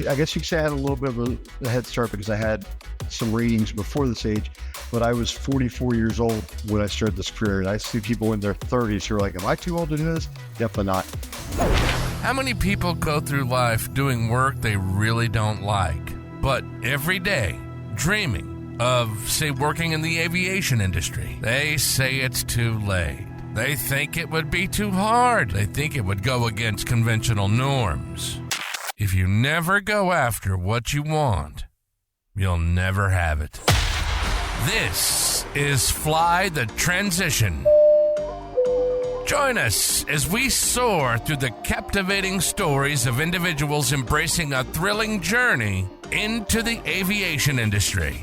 I guess you could say I had a little bit of a head start because I had some ratings before this age, but I was 44 years old when I started this career. And I see people in their 30s who are like, am I too old to do this? Definitely not. How many people go through life doing work they really don't like, but every day dreaming of, say, working in the aviation industry? They say it's too late. They think it would be too hard. They think it would go against conventional norms. If you never go after what you want, you'll never have it. This is Fly the Transition. Join us as we soar through the captivating stories of individuals embracing a thrilling journey into the aviation industry.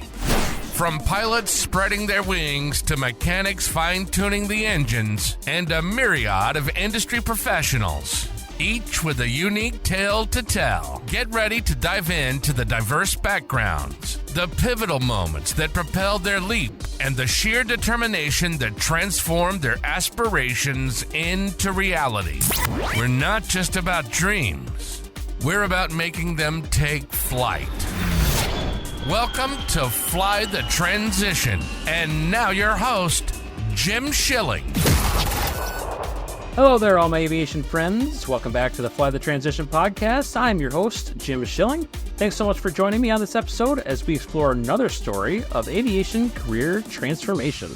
From pilots spreading their wings to mechanics fine-tuning the engines and a myriad of industry professionals, each with a unique tale to tell. Get ready to dive into the diverse backgrounds, the pivotal moments that propelled their leap, and the sheer determination that transformed their aspirations into reality. We're not just about dreams. We're about making them take flight. Welcome to Fly the Transition. And now your host, Jim Schilling. Hello there, all my aviation friends. Welcome back to the Fly the Transition podcast. I'm your host, Jim Schilling. Thanks so much for joining me on this episode as we explore another story of aviation career transformation.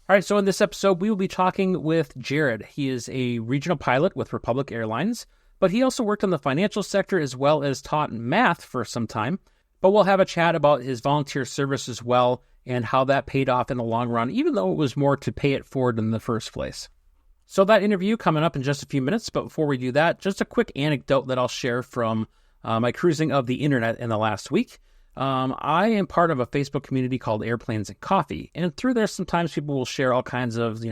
All right, so in this episode, we will be talking with Jared. He is a regional pilot with Republic Airlines, but he also worked in the financial sector as well as taught math for some time. But we'll have a chat about his volunteer service as well and how that paid off in the long run, even though it was more to pay it forward in the first place. So that interview coming up in just a few minutes, but before we do that, just a quick anecdote that I'll share from my cruising of the internet in the last week. I am part of a Facebook community called Airplanes and Coffee, and through there sometimes people will share all kinds of,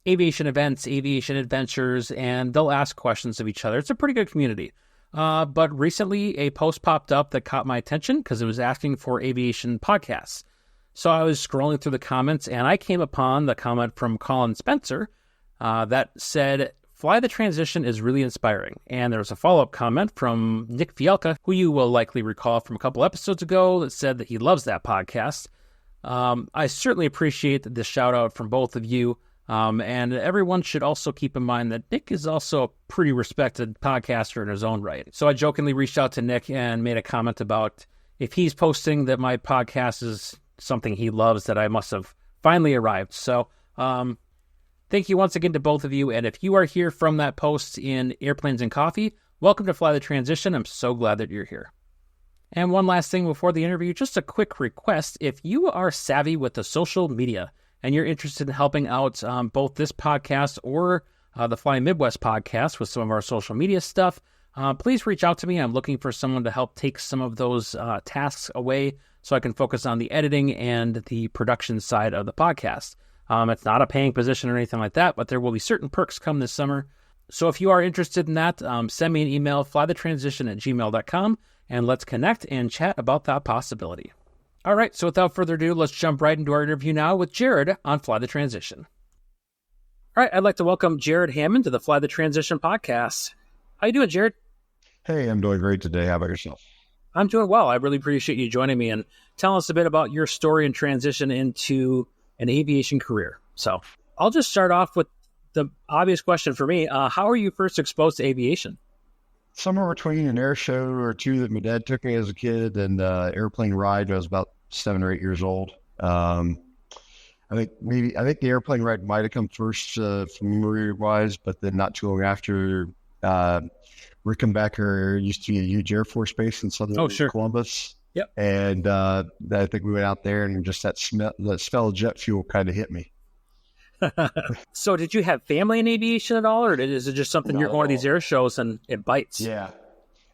aviation events, aviation adventures, and they'll ask questions of each other. It's a pretty good community. But recently a post popped up that caught my attention because it was asking for aviation podcasts. So I was scrolling through the comments and I came upon the comment from Colin Spencer that said, Fly the Transition is really inspiring. And there was a follow-up comment from Nick Fielka, who you will likely recall from a couple episodes ago, that said that he loves that podcast. I certainly appreciate the shout out from both of you. And everyone should also keep in mind that Nick is also a pretty respected podcaster in his own right. So I jokingly reached out to Nick and made a comment about if he's posting that my podcast is something he loves, that I must have finally arrived. So thank you once again to both of you. And if you are here from that post in Airplanes and Coffee, welcome to Fly the Transition. I'm so glad that you're here. And one last thing before the interview, just a quick request. If you are savvy with the social media and you're interested in helping out both this podcast or the Fly Midwest podcast with some of our social media stuff, please reach out to me. I'm looking for someone to help take some of those tasks away so I can focus on the editing and the production side of the podcast. It's not a paying position or anything like that, but there will be certain perks come this summer. So if you are interested in that, send me an email, flythetransition@gmail.com, and let's connect and chat about that possibility. All right, so without further ado, let's jump right into our interview now with Jared on Fly the Transition. All right, I'd like to welcome Jared Hammond to the Fly the Transition podcast. How you doing, Jared? Hey, I'm doing great today. How about yourself? I'm doing well. I really appreciate you joining me and telling us a bit about your story and transition into an aviation career. So I'll just start off with the obvious question for me. How were you first exposed to aviation? Somewhere between an air show or two that my dad took me as a kid and airplane ride when I was about 7 or 8 years old. I think the airplane ride might have come first familiar-wise, but then not too long after, Rickenbacker used to be a huge Air Force base in southern Columbus. Yep. And I think we went out there and just that smell of jet fuel kind of hit me. So did you have family in aviation at all, or is it just something you're going to these air shows and it bites? Yeah.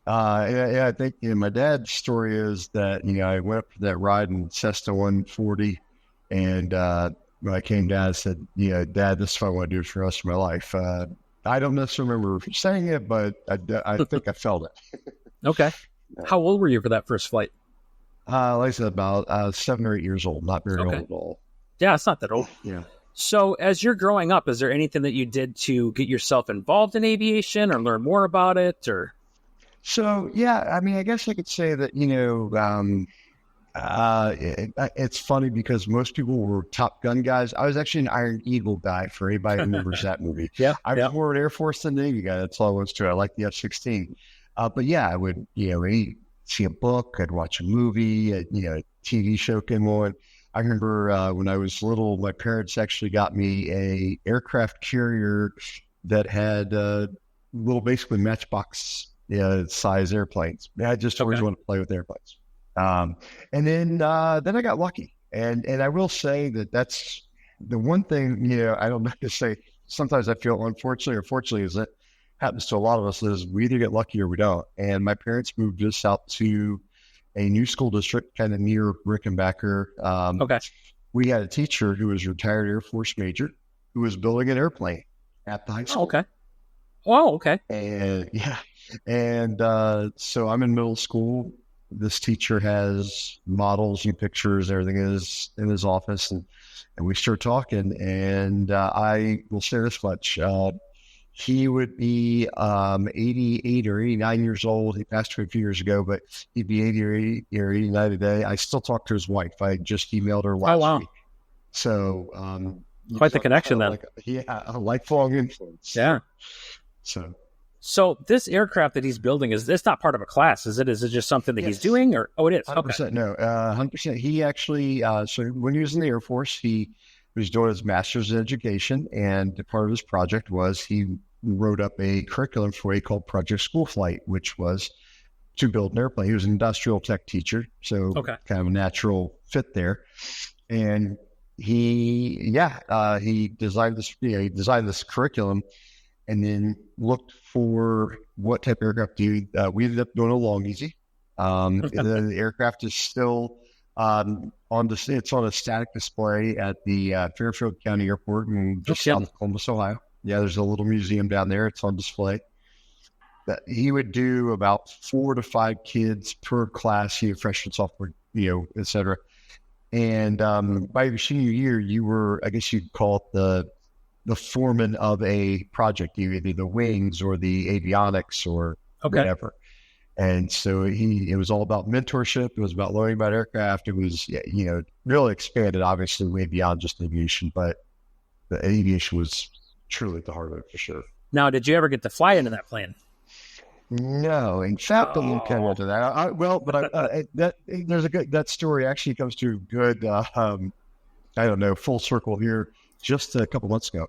I think my dad's story is that, I went up for that ride in Cessna 140 and when I came down, I said, Dad, this is what I want to do for the rest of my life. I don't necessarily remember saying it, but I think I felt it. Okay. How old were you for that first flight? Like I said, about 7 or 8 years old, not very old at all. Yeah, it's not that old. Yeah. So as you're growing up, is there anything that you did to get yourself involved in aviation or learn more about it? Or So, yeah, I mean, I guess I could say that, it's funny because most people were Top Gun guys. I was actually an Iron Eagle guy for anybody who remembers that movie. Yeah. I was more an Air Force than Navy guy. That's all I was to it. I like the F-16. But yeah, I would, see a book, I'd watch a movie, a TV show came on. I remember when I was little, my parents actually got me a aircraft carrier that had basically matchbox size airplanes. I just always wanted to play with airplanes. And then I got lucky. And I will say that's the one thing, I don't know to say, sometimes I feel unfortunately or fortunately is that happens to a lot of us is we either get lucky or we don't. And my parents moved us out to a new school district kind of near Rickenbacker. We had a teacher who was a retired Air Force major who was building an airplane at the high school. Okay. And so I'm in middle school. This teacher has models and pictures, everything is in his office, and we start talking. And I will say this much: he would be 88 or 89 years old. He passed away a few years ago, but he'd be 80 or 89 today. I still talk to his wife. I just emailed her last week. So quite the connection then. A lifelong influence. Yeah. So this aircraft that he's building, is this not part of a class? Is it just something that he's doing, or? Oh, it is. 100%. No, 100%. He actually, so when he was in the Air Force, he was doing his master's in education, and part of his project was he wrote up a curriculum for what he called Project School Flight, which was to build an airplane. He was an industrial tech teacher, so kind of a natural fit there. And he designed this curriculum, and then looked for what type of aircraft we ended up doing a Long Easy. The aircraft is still it's on a static display at the Fairfield County Airport in just south of Columbus, Ohio. Yeah, there's a little museum down there. It's on display. But he would do about 4 to 5 kids per class, freshman, sophomore, et cetera. And by your senior year, you were, I guess you'd call it the foreman of a project, either the wings or the avionics or whatever. And so it was all about mentorship. It was about learning about aircraft. It was, really expanded, obviously, way beyond just aviation, but the aviation was truly at the heart of it for sure. Now, did you ever get to fly into that plane? No, in fact, I'm looking into that. That story actually comes to a good, full circle here. Just a couple months ago.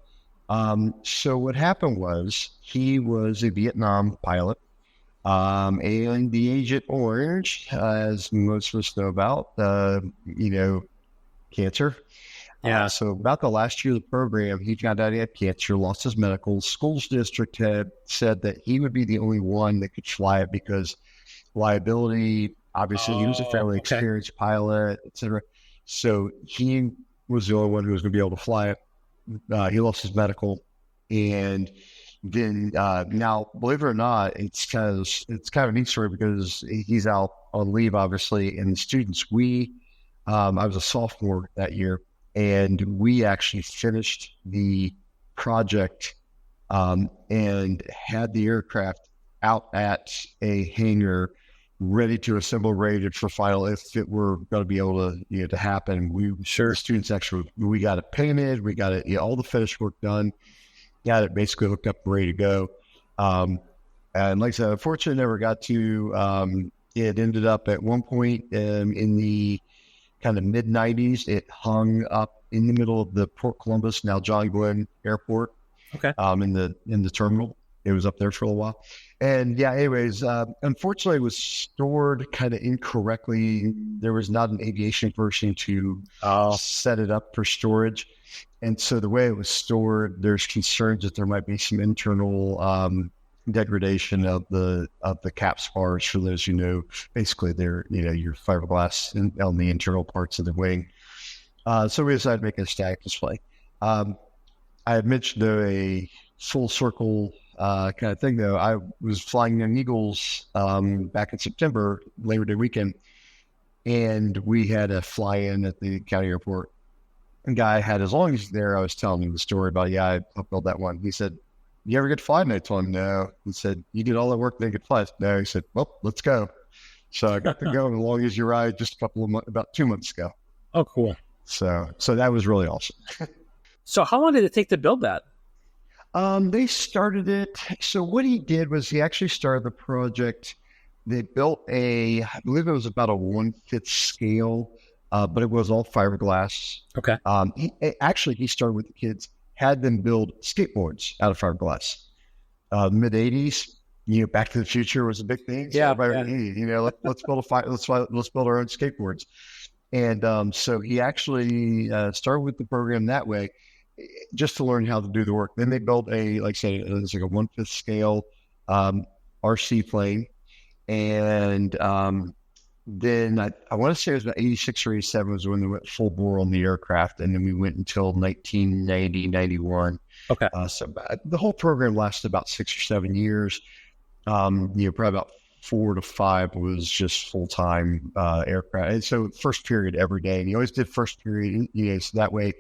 So what happened was he was a Vietnam pilot, and the Agent Orange, as most of us know about, cancer. Yeah. So about the last year of the program, he found out he had cancer, lost his medical. Schools district had said that he would be the only one that could fly it because liability, obviously he was a fairly experienced pilot, et cetera. So he was the only one who was going to be able to fly it. He lost his medical, and then now, believe it or not, it's kind of a neat story because he's out on leave, obviously, and the students. I was a sophomore that year, and we actually finished the project and had the aircraft out at a hangar, ready to assemble, ready for final if it were going to be able to to happen. The students actually, we got it painted, we got it all the finish work done, got it basically hooked up, ready to go. And like I said, unfortunately, never got to. It ended up at one point in the kind of mid '90s. It hung up in the middle of the Port Columbus, now John Glenn Airport. In the terminal. It was up there for a while. And anyways, unfortunately, it was stored kind of incorrectly. There was not an aviation version to set it up for storage. And so the way it was stored, there's concerns that there might be some internal degradation of the cap spars. For those basically they're your fiberglass on the internal parts of the wing. So we decided to make a static display. I had mentioned a full circle kind of thing, though. I was flying Young Eagles back in September, Labor Day weekend, and we had a fly-in at the county airport. A guy had, as long as he's there, I was telling him the story about, I built that one. He said, you ever get to fly? And I told him, no. He said, you did all that work, then get flies. No, he said, well, let's go. So I got to go on the long easy ride just about 2 months ago. Oh, cool. So that was really awesome. So how long did it take to build that? They started it. So what he did was he actually started the project. They built I believe it was about a 1/5 scale, but it was all fiberglass. Okay. He started with the kids, had them build skateboards out of fiberglass. Mid '80s, Back to the Future was a big thing. So let's build let's build our own skateboards. And so he actually started with the program that way, just to learn how to do the work. Then they built it was like a 1/5 scale RC plane. And then I want to say it was about 86 or 87 was when they went full bore on the aircraft. And then we went until 1990, 91. Okay. So the whole program lasted about 6 or 7 years. Probably about 4 to 5 was just full-time aircraft. And so first period every day. And you always did first period, so that way,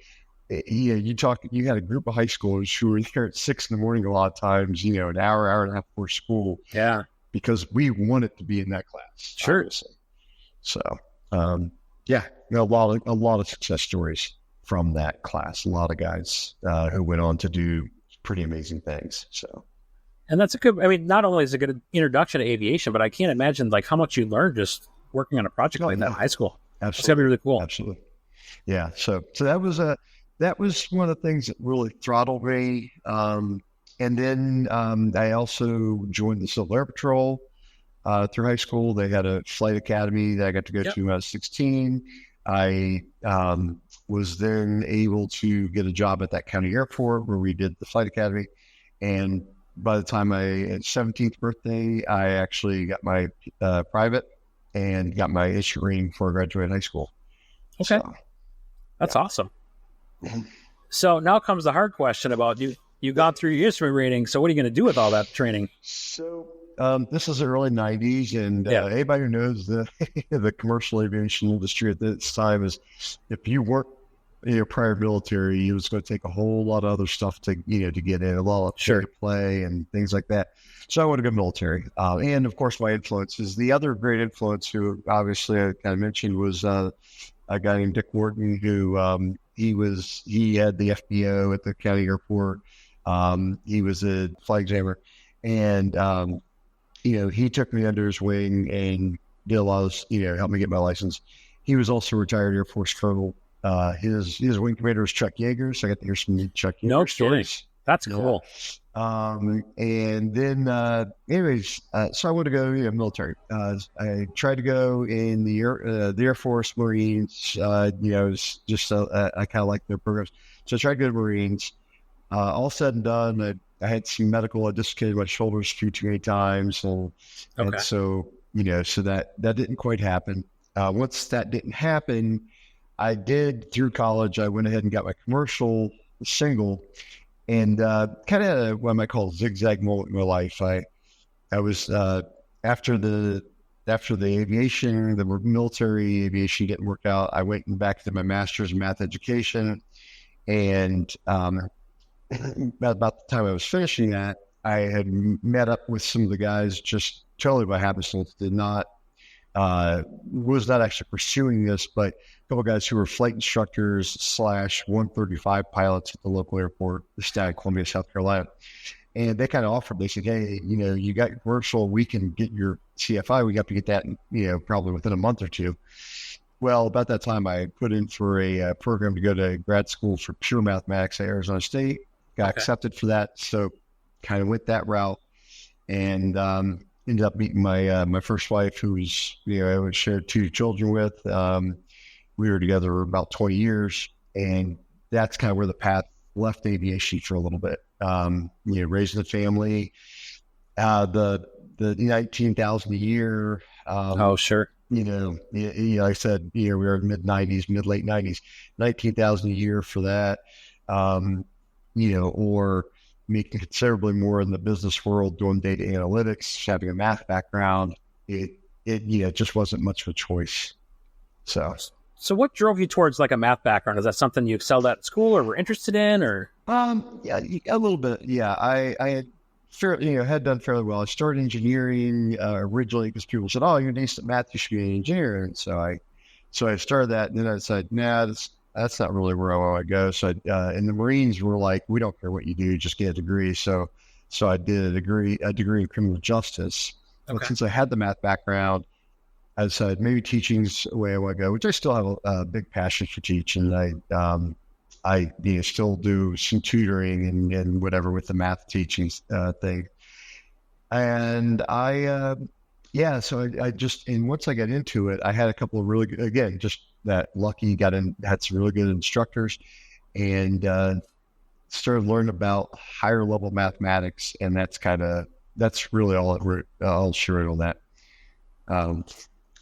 you had a group of high schoolers who were there at 6 in the morning a lot of times, an hour and a half before school. Yeah. Because we wanted to be in that class. Sure. Obviously. So, a lot of success stories from that class. A lot of guys who went on to do pretty amazing things. So, and that's not only is it a good introduction to aviation, but I can't imagine how much you learned just working on a project like that in high school. Absolutely. It's gotta be really cool. Absolutely. Yeah. So that was one of the things that really throttled me. And then I also joined the Civil Air Patrol through high school. They had a flight academy that I got to go to when I was 16. I was then able to get a job at that county airport where we did the flight academy. And by the time my 17th birthday, I actually got my private and got my instrument rating before I graduated high school. Okay. So, that's awesome. So now comes the hard question about you. You got through your instrument rating, so what are you going to do with all that training? So this is the early 90s, and anybody who knows the commercial aviation industry at this time is if you weren't prior military, it was going to take a whole lot of other stuff to get in, a lot of pay to play and things like that. So I want to go military. And, of course, my influences. The other great influence who obviously I kind of mentioned was a guy named Dick Wharton, who he had the FBO at the county airport. He was a flight examiner, and, he took me under his wing and did a lot of, helped me get my license. He was also a retired Air Force colonel. His wing commander was Chuck Yeager, so I got to hear some Chuck Yeager stories. That's cool. And then, so I wanted to go, military. I tried to go in the Air Force, Marines. I kind of like their programs, so I tried to go to Marines. All said and done, I had some medical. I dislocated my shoulders a few too many times, and so so that didn't quite happen. Once that didn't happen, I did through college. I went ahead and got my commercial single, and kind of what I might call a zigzag moment in my life. I was after the aviation, the military aviation didn't work out. I went back to my master's in math education, and about the time I was finishing that, I had met up with some of the guys just totally by happenstance. Was not actually pursuing this, but a couple of guys who were flight instructors / 135 pilots at the local airport, the state of Columbia, South Carolina. And they kind of offered, they said, hey, you got your commercial, we can get your CFI. We got to get that, probably within a month or two. Well, about that time, I put in for a program to go to grad school for pure mathematics at Arizona State. Got accepted for that, so kind of went that route, and ended up meeting my first wife, who was I shared 2 children with. We were together about 20 years, and that's kind of where the path left aviation for a little bit. Raising a family, the $19,000 a year. Oh, sure. Like I said, we were in late 90s, $19,000 a year for that. Or making considerably more in the business world, doing data analytics, having a math background, it just wasn't much of a choice. So what drove you towards a math background? Is that something you excelled at school or were interested in, or? Yeah, a little bit. Yeah, I had had done fairly well. I started engineering originally because people said, "Oh, you're a decent math, you should be an engineer." And so I started that, and then I decided, "Nah, that's not really where I want to go." So, and the Marines were like, "We don't care what you do, just get a degree." So I did a degree in criminal justice. Okay. But since I had the math background, I decided maybe teaching's the way I want to go, which I still have a big passion for teaching. I still do some tutoring and whatever with the math teaching thing. And so I just, and once I got into it, I had a couple of really good, again, just that lucky, had some really good instructors and started learning about higher level mathematics. And that's really all sure on that.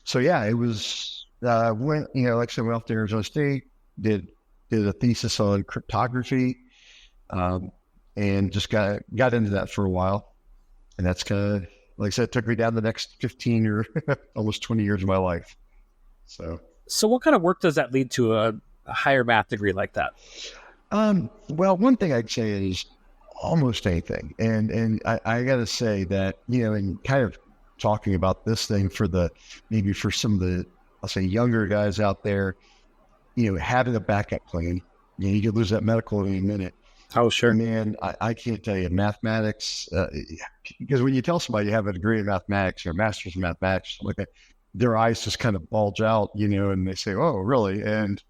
So yeah, it was, like I said, went off to Arizona State, did a thesis on cryptography, and just got into that for a while. And that's kind of, like I said, it took me down the next 15 or almost 20 years of my life. So what kind of work does that lead to a higher math degree like that? Well, one thing I'd say is almost anything. And I got to say that, in kind of talking about this thing maybe for some of the, I'll say, younger guys out there, having a backup plan, you could lose that medical in a minute. Oh, sure. Man, I can't tell you mathematics, because when you tell somebody you have a degree in mathematics or a master's in mathematics, like that, their eyes just kind of bulge out, and they say, "Oh, really?" And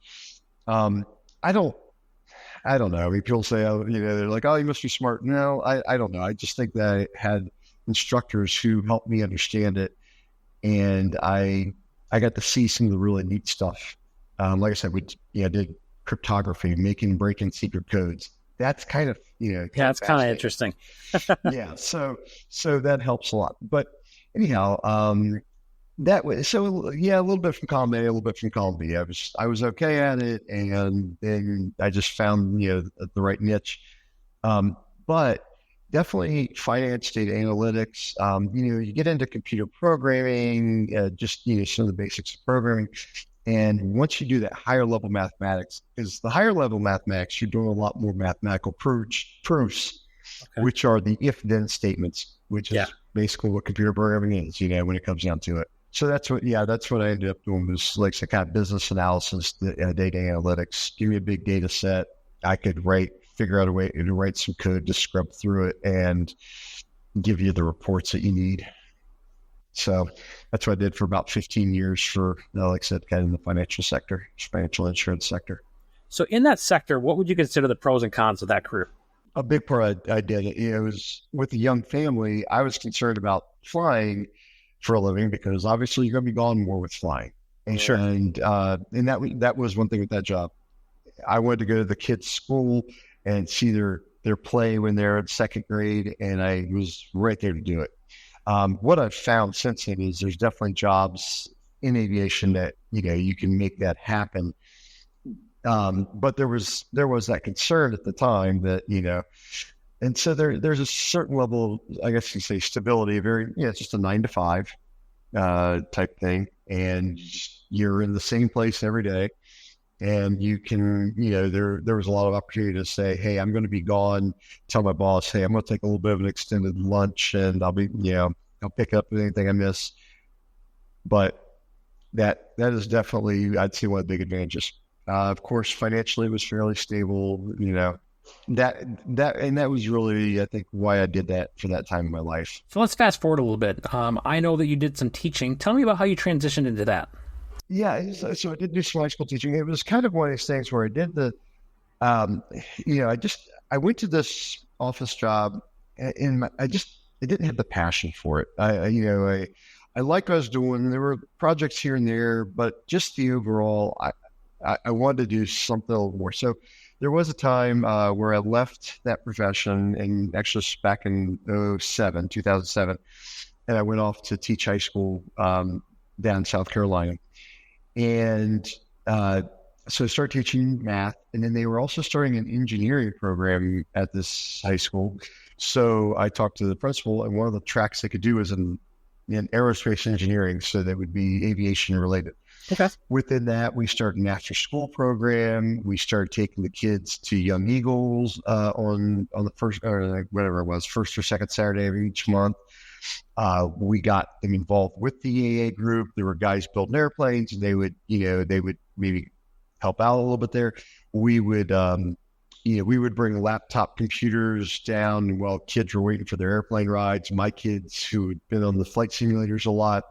I don't know. I mean, people say, "Oh, they're like, oh, you must be smart." No, I don't know. I just think that I had instructors who helped me understand it, and I got to see some of the really neat stuff. Like I said, we did cryptography, breaking secret codes. That's kind of, that's kind of interesting. Yeah. So that helps a lot. But anyhow, that way, so yeah, a little bit from column A, a little bit from column B. I was okay at it, and then I just found, the right niche. But definitely finance, data analytics, you get into computer programming, just, some of the basics of programming. And once you do that higher level mathematics, because the higher level mathematics, you're doing a lot more mathematical proofs, okay, which are the if-then statements, which is basically what computer programming is, when it comes down to it. So that's what I ended up doing, was like some kind of business analysis, data analytics. Give me a big data set. I could figure out a way to write some code to scrub through it and give you the reports that you need. So that's what I did for about 15 years for, like I said, kind of in the financial sector, financial insurance sector. So in that sector, what would you consider the pros and cons of that career? A big part I did it. It was with a young family. I was concerned about flying for a living because obviously you're going to be gone more with flying. And, sure. And that was one thing with that job. I wanted to go to the kids' school and see their play when they're in second grade, and I was right there to do it. What I've found since then is there's definitely jobs in aviation that, you can make that happen. But there was that concern at the time that, and so there's a certain level of, I guess you say, stability, it's just a 9 to 5 type thing. And you're in the same place every day. And you can, there was a lot of opportunity to say, hey, I'm going to be gone. Tell my boss, hey, I'm going to take a little bit of an extended lunch and I'll be, I'll pick up anything I miss. But that is definitely, I'd say, one of the big advantages. Of course, financially, it was fairly stable, that was really, I think, why I did that for that time in my life. So let's fast forward a little bit. I know that you did some teaching. Tell me about how you transitioned into that. Yeah, so I did do some high school teaching. It was kind of one of these things where I did I went to this office job, and I didn't have the passion for it. I liked what I was doing. There were projects here and there, but just the overall, I wanted to do something a little more. So there was a time where I left that profession, and actually back in 2007, and I went off to teach high school down in South Carolina. And so I started teaching math, and then they were also starting an engineering program at this high school. So I talked to the principal, and one of the tracks they could do was in aerospace engineering, so that would be aviation related. Okay. Within that, we started an after-school program. We started taking the kids to Young Eagles on the first, or whatever it was, first or second Saturday of each month. We got them involved with the AA group. There were guys building airplanes, and they would maybe help out a little bit there. We would bring laptop computers down while kids were waiting for their airplane rides. My kids, who had been on the flight simulators a lot,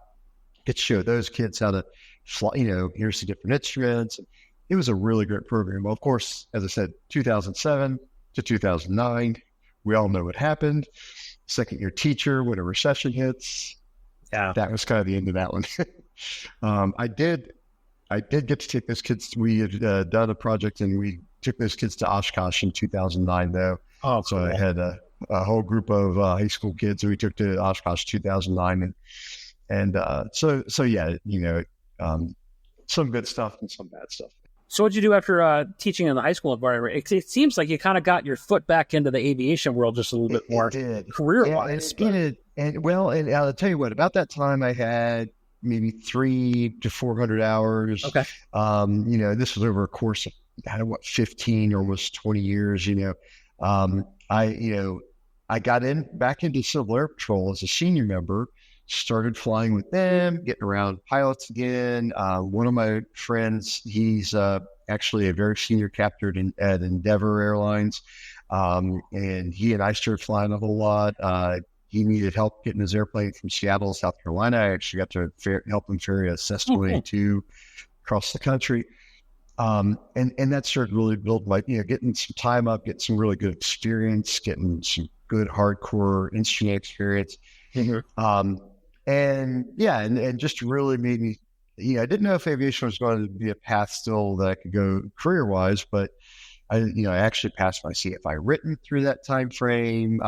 could show those kids how to fly. Here's the different instruments. It was a really great program. Well, of course, as I said, 2007 to 2009, we all know what happened. Second year teacher, when a recession hits, that was kind of the end of that one. I did get to take those kids. We had done a project, and we took those kids to Oshkosh in 2009, though. Oh, so cool. I had a whole group of high school kids that we took to Oshkosh 2009, so yeah, some good stuff and some bad stuff. So what'd you do after teaching in the high school environment? It seems like you kind of got your foot back into the aviation world just a little bit more career-wise. And I'll tell you what, about that time I had maybe 300 to 400 hours. Okay. This was over a course of 15, almost 20 years. I got back into Civil Air Patrol as a senior member. Started flying with them, getting around pilots again. One of my friends, he's actually a very senior captain at Endeavor Airlines, and he and I started flying a whole lot. He needed help getting his airplane from Seattle, South Carolina. I actually got to help him ferry a Cessna 182 across the country. And that started really building getting some time up, getting some really good experience, getting some good hardcore instrument experience. And just really made me, I didn't know if aviation was going to be a path still that I could go career-wise, but I actually passed my CFI written through that time frame.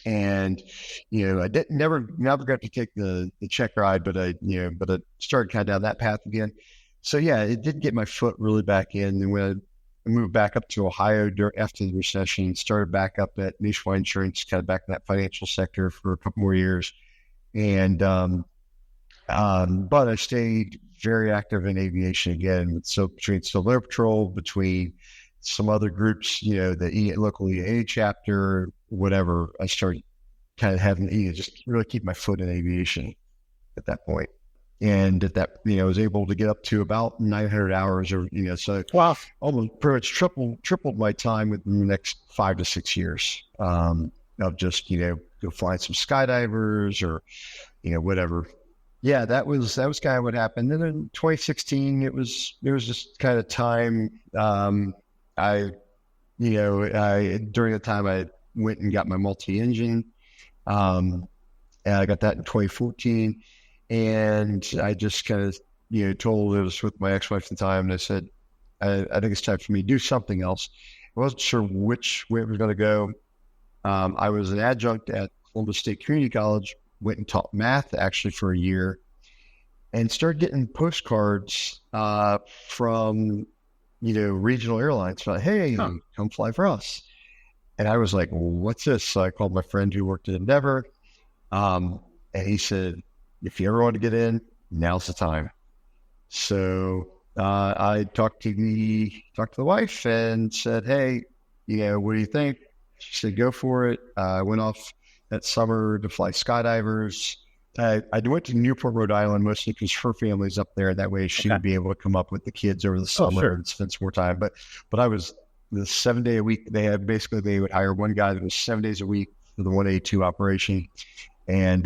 And I never got to take the check ride, but I started kind of down that path again. So yeah, it did get my foot really back in. And when I moved back up to Ohio after the recession, started back up at Nationwide Insurance, kind of back in that financial sector for a couple more years. And, but I stayed very active in aviation again. So between Civil Air Patrol, between some other groups, the local EAA chapter, whatever, I started kind of having just really keep my foot in aviation at that point. And at that, I was able to get up to about 900 hours or, so wow, almost pretty much tripled my time within the next 5 to 6 years, of just, go fly some skydivers or, whatever. Yeah, that was kind of what happened. And then in 2016, it was just kind of time. During the time I went and got my multi-engine, and I got that in 2014. And I just kind of, told it was with my ex-wife at the time. And I said, I think it's time for me to do something else. I wasn't sure which way it was going to go. I was an adjunct at Columbus State Community College, went and taught math actually for a year, and started getting postcards from, regional airlines. Like, hey, come fly for us. And I was like, what's this? So I called my friend who worked at Endeavor, and he said, if you ever want to get in, now's the time. So I talked to the wife and said, hey, what do you think? She said, go for it. I went off that summer to fly skydivers. I went to Newport, Rhode Island, mostly because her family's up there. That way she would be able to come up with the kids over the summer and spend some more time. But I was the 7 day a week. They would hire one guy that was 7 days a week for the 182 operation. And,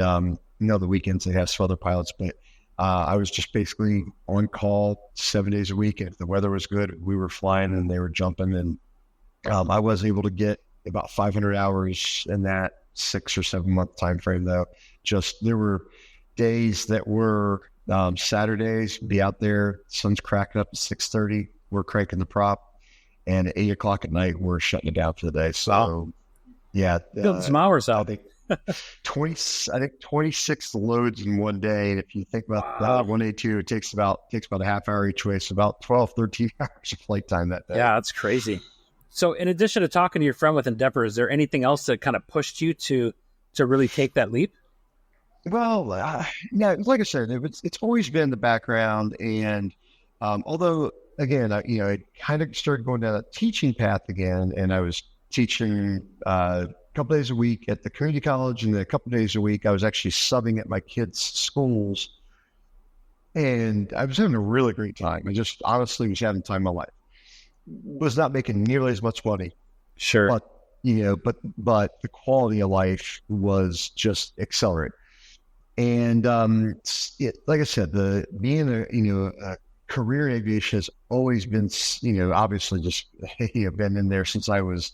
the weekends they have some other pilots, but I was just basically on call 7 days a week. And if the weather was good, we were flying and they were jumping. And I was able to get about 500 hours in that 6 or 7 month time frame, though. Just there were days that were Saturdays, be out there, sun's cracking up at 6:30, we're cranking the prop, and at 8 o'clock at night we're shutting it down for the day. So yeah, build some hours out. I think 26 loads in one day. And if you think about that 182, it takes about a half hour each way. So about 12, 13 hours of flight time that day. Yeah, that's crazy. So in addition to talking to your friend with Endeavor, is there anything else that kind of pushed you to really take that leap? Well, yeah, like I said, it's always been the background, and although again, I kind of started going down a teaching path again, and I was teaching a couple days a week at the community college, and then a couple days a week I was actually subbing at my kids' schools, and I was having a really great time. I just honestly was having the time of my life. Was not making nearly as much money, Sure. but but the quality of life was just accelerated. And like I said, the being a career in aviation has always been, obviously just been in there since I was,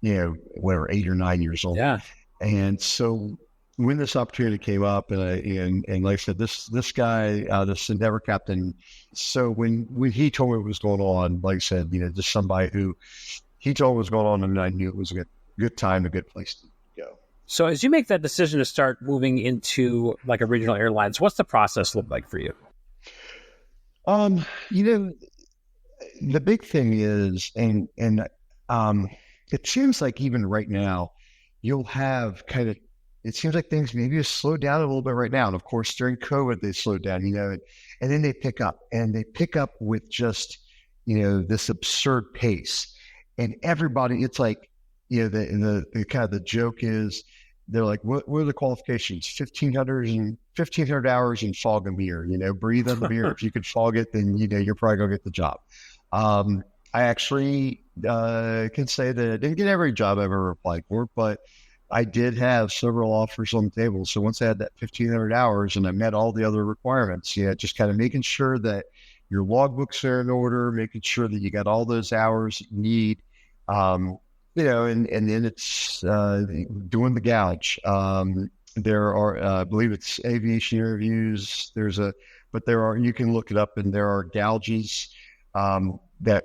whatever, 8 or 9 years old. Yeah. And so when this opportunity came up, and like I said, this guy, this Endeavor captain. So when he told me what was going on, like I said, just somebody who he told me what was going on, and I knew it was a good time, a good place to go. So as you make that decision to start moving into like a regional airlines, what's the process look like for you? You know, the big thing is, and it seems like even right now, you'll have kind of, it seems like things maybe have slowed down a little bit right now. And of course, during COVID, they slowed down, and then they pick up, and they pick up with just, this absurd pace. And everybody, it's like, the kind of the joke is, they're like, what are the qualifications? 1,500 hours in fog a mirror, breathe on the mirror. If you could fog it, then, you're probably going to get the job. I actually can say that I didn't get every job I ever applied for, but I did have several offers on the table. So once I had that 1,500 hours and I met all the other requirements, just kind of making sure that your logbooks are in order, making sure that you got all those hours you need, and then it's doing the gouge. There are, I believe it's aviation interviews. But you can look it up, and there are gouges that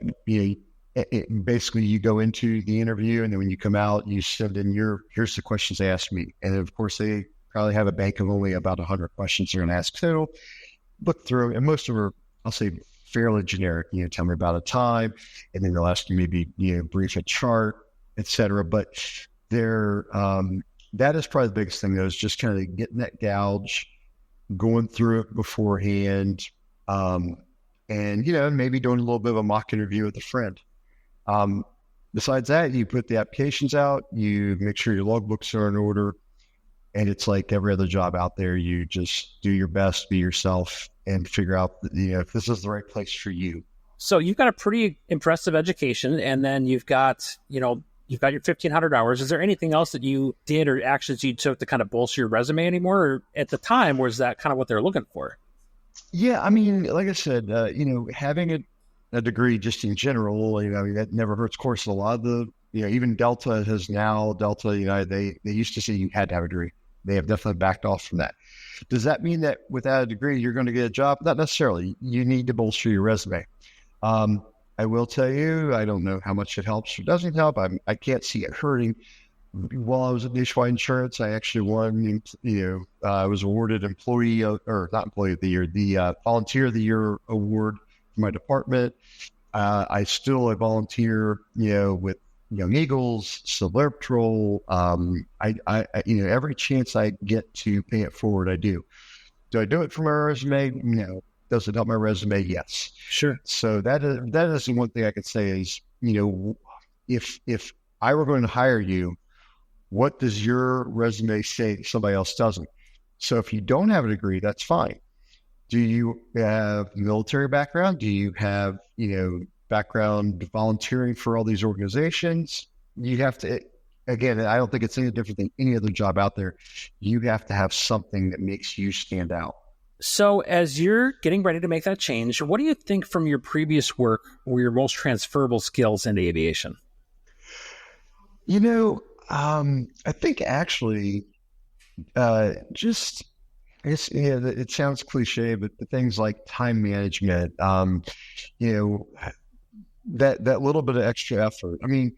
basically you go into the interview, and then when you come out, you send in here's the questions they asked me, and of course they probably have a bank of only about 100 questions they're going to ask. So look through, and most of them are, I'll say, fairly generic. Tell me about a time, and then they'll ask you maybe brief a chart, etc. But that is probably the biggest thing, though, is just kind of getting that gouge, going through it beforehand, and maybe doing a little bit of a mock interview with a friend. Besides that, you put the applications out, you make sure your logbooks are in order, and it's like every other job out there. You just do your best, be yourself, and figure out if this is the right place for you. So you've got a pretty impressive education, and then you've got your 1,500 hours. Is there anything else that you did or actions you took to kind of bolster your resume anymore? Or at the time, was that kind of what they're looking for? Yeah, I mean, like I said, having a degree just in general, that never hurts. Of course, a lot of the, even Delta, they used to say you had to have a degree. They have definitely backed off from that. Does that mean that without a degree, you're going to get a job? Not necessarily. You need to bolster your resume. I will tell you, I don't know how much it helps or doesn't help. I can't see it hurting. While I was at Nationwide Insurance, I actually won, I was awarded not Employee of the Year, the Volunteer of the Year award for my department. I still volunteer, with Young Eagles, Civil Air Patrol. Every chance I get to pay it forward, I do. Do I do it for my resume? No. Does it help my resume? Yes. Sure. So that is one thing I could say is, if I were going to hire you, what does your resume say that somebody else doesn't? So if you don't have a degree, that's fine. Do you have military background? Do you have, background volunteering for all these organizations? You have to, again, I don't think it's any different than any other job out there. You have to have something that makes you stand out. So as you're getting ready to make that change, what do you think from your previous work were your most transferable skills into aviation? I think actually, it sounds cliche, but the things like time management, that little bit of extra effort. I mean,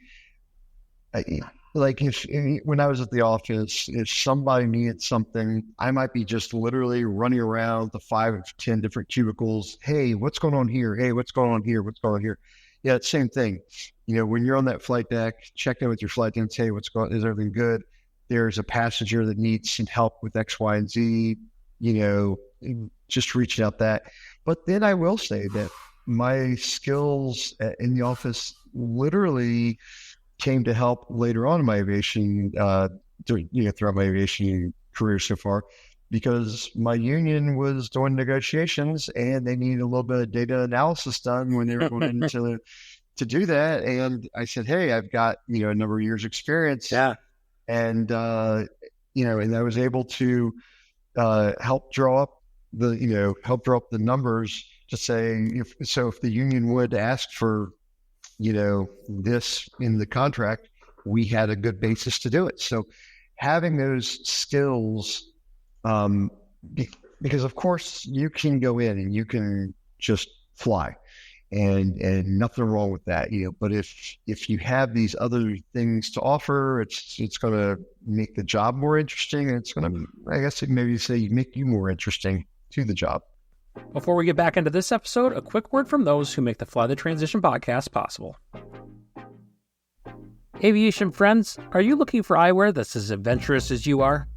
when I was at the office, if somebody needed something, I might be just literally running around the 5 or 10 different cubicles. Hey, what's going on here? Hey, what's going on here? What's going on here? Yeah, it's same thing. When you're on that flight deck, check in with your flight attendants. Hey, is everything good? there's a passenger that needs some help with X, Y, and Z, just reaching out that. But then I will say that my skills in the office literally came to help later on in my aviation, throughout my aviation career so far, because my union was doing negotiations and they needed a little bit of data analysis done when they were going into to do that. And I said, hey, I've got, a number of years experience. Yeah. And, and I was able to help draw up the numbers to say, if the union would ask for, this in the contract, we had a good basis to do it. So having those skills, because of course you can go in and you can just fly and nothing wrong with that, but if you have these other things to offer, it's going to make the job more interesting. And it's going to, I guess maybe say, make you more interesting to the job. Before we get back into this episode, a quick word from those who make the Fly the Transition podcast possible. Aviation friends, are you looking for eyewear that's as adventurous as you are?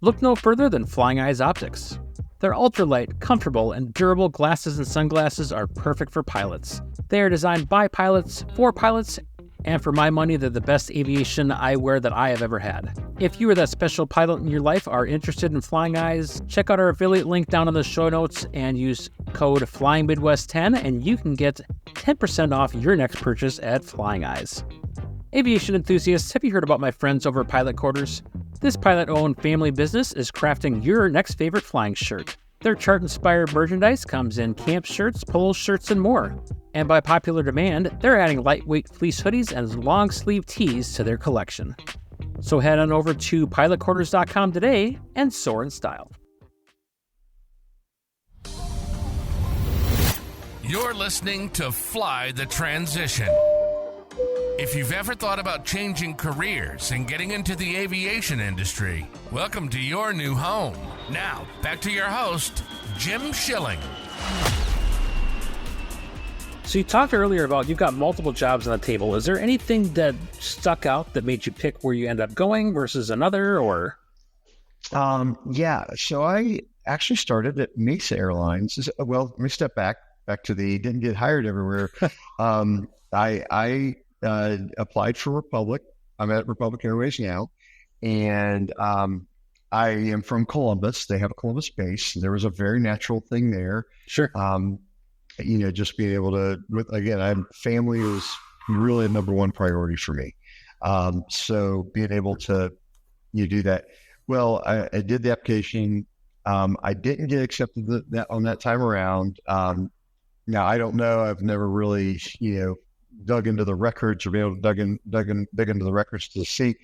Look no further than Flying Eyes Optics. Their ultralight, comfortable, and durable glasses and sunglasses are perfect for pilots. They are designed by pilots, for pilots, and for my money, they're the best aviation eyewear that I have ever had. If you or that special pilot in your life are interested in Flying Eyes, check out our affiliate link down in the show notes and use code FlyingMidwest10 and you can get 10% off your next purchase at Flying Eyes. Aviation enthusiasts, have you heard about my friends over at Pilot Quarters? This pilot-owned family business is crafting your next favorite flying shirt. Their chart-inspired merchandise comes in camp shirts, polo shirts, and more. And by popular demand, they're adding lightweight fleece hoodies and long-sleeve tees to their collection. So head on over to pilotquarters.com today and soar in style. You're listening to Fly the Transition. If you've ever thought about changing careers and getting into the aviation industry, welcome to your new home. Now, back to your host, Jim Schilling. So you talked earlier about you've got multiple jobs on the table. Is there anything that stuck out that made you pick where you end up going versus another, or? Yeah. So I actually started at Mesa Airlines. Well, let me step back to didn't get hired everywhere. I applied for Republic. I'm at Republic Airways now, and I am from Columbus. They have a Columbus base. There was a very natural thing there. Sure. Just being able to, family was really a number one priority for me. So being able to, do that. Well, I did the application. I didn't get accepted on that time around. Now I don't know. I've never really, dug into the records or be able to dig into the records to see.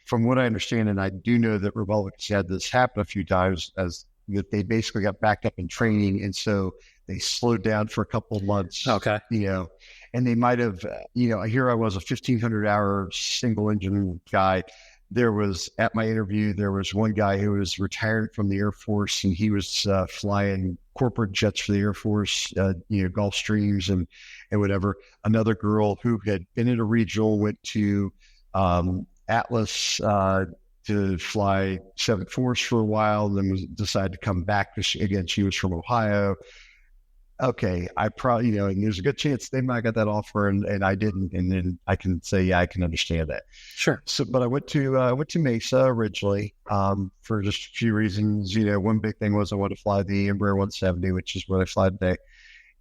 From what I understand, and I do know that Republic has had this happen a few times, as that they basically got backed up in training, and so they slowed down for a couple of months. Okay. And they might have, here I was, a 1,500-hour single engine guy. At my interview, there was one guy who was retired from the Air Force, and he was flying corporate jets for the Air Force, Gulfstreams and whatever. Another girl who had been in a regional went to Atlas to fly 747 for a while, and then decided to come back because she was from Ohio. Okay, I probably, and there's a good chance they might get that offer, and I didn't, and then I can say, yeah, I can understand that. Sure. So, but I went to Mesa originally for just a few reasons. One big thing was I wanted to fly the Embraer 170, which is what I fly today,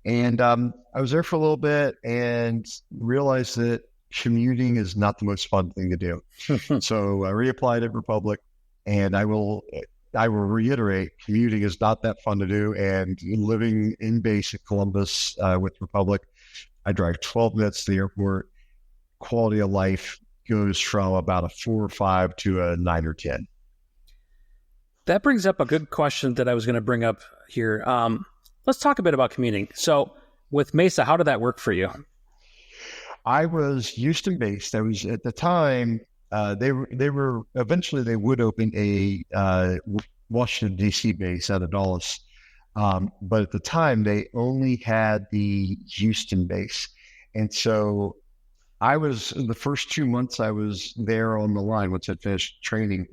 and I was there for a little bit and realized that commuting is not the most fun thing to do. So I reapplied at Republic, and I will reiterate, commuting is not that fun to do. And living in base at Columbus with Republic, I drive 12 minutes to the airport. Quality of life goes from about a 4 or 5 to a 9 or 10. That brings up a good question that I was going to bring up here. Let's talk a bit about commuting. So with Mesa, how did that work for you? I was Houston based. I was at the time, they would open a Washington, D.C. base out of Dulles. But at the time, they only had the Houston base. And so the first 2 months I was there on the line, once I'd finished training,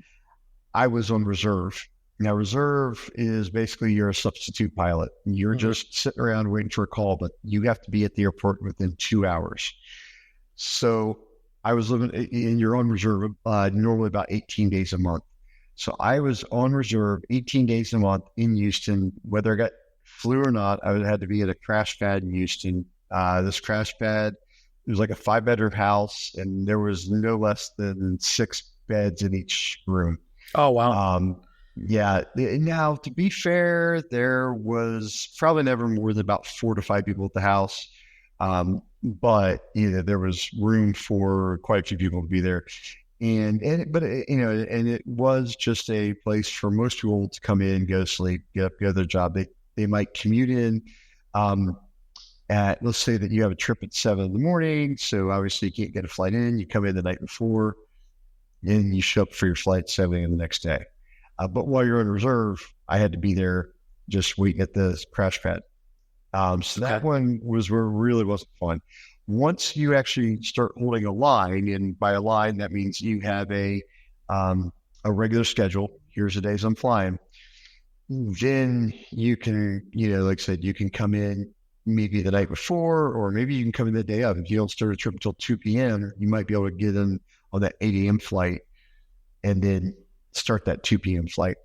I was on reserve. Now, reserve is basically you're a substitute pilot. You're just sitting around waiting for a call, but you have to be at the airport within 2 hours. So I was living in your on reserve normally about 18 days a month. So I was on reserve 18 days a month in Houston. Whether I got flu or not, I had to be at a crash pad in Houston. This crash pad, it was like a 5-bedroom house, and there was no less than 6 beds in each room. Oh, wow. Yeah. Now, to be fair, there was probably never more than about 4 to 5 people at the house. But there was room for quite a few people to be there. And it was just a place for most people to come in, go to sleep, get up, go to their job. They might commute in, let's say that you have a trip at 7 a.m. So obviously you can't get a flight in. You come in the night before, and you show up for your flight at 7 a.m. the next day. But while you're on reserve, I had to be there just waiting at the crash pad. So that one was where it really wasn't fun. Once you actually start holding a line, and by a line, that means you have a regular schedule. Here's the days I'm flying. Then you can, like I said, you can come in maybe the night before, or maybe you can come in the day of. If you don't start a trip until 2 p.m., you might be able to get in on that 8 a.m. flight and then start that 2 p.m. flight.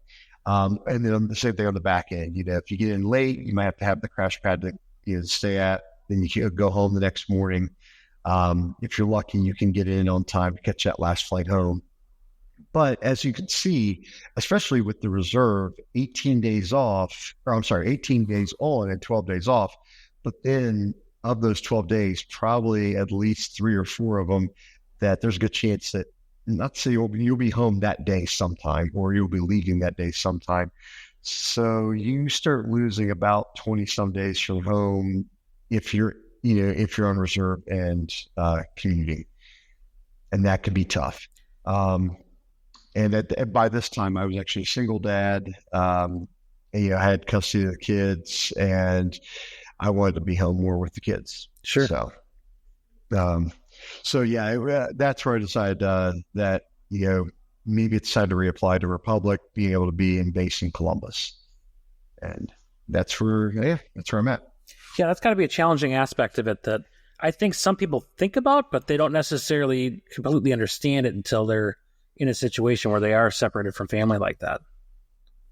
And then the same thing on the back end. If you get in late, you might have to have the crash pad to stay at. Then you can go home the next morning. If you're lucky, you can get in on time to catch that last flight home. But as you can see, especially with the reserve, 18 days on and 12 days off. But then of those 12 days, probably at least 3 or 4 of them that there's a good chance that, not to say you'll be home that day sometime, or you'll be leaving that day sometime. So you start losing about 20 some days from home if you're on reserve and commuting, and that could be tough. And by this time, I was actually a single dad. I had custody of the kids, and I wanted to be home more with the kids. Sure. So yeah, that's where I decided that maybe it's time to reapply to Republic, being able to be in base in Columbus, and that's where I'm at. Yeah, that's got to be a challenging aspect of it that I think some people think about, but they don't necessarily completely understand it until they're in a situation where they are separated from family like that.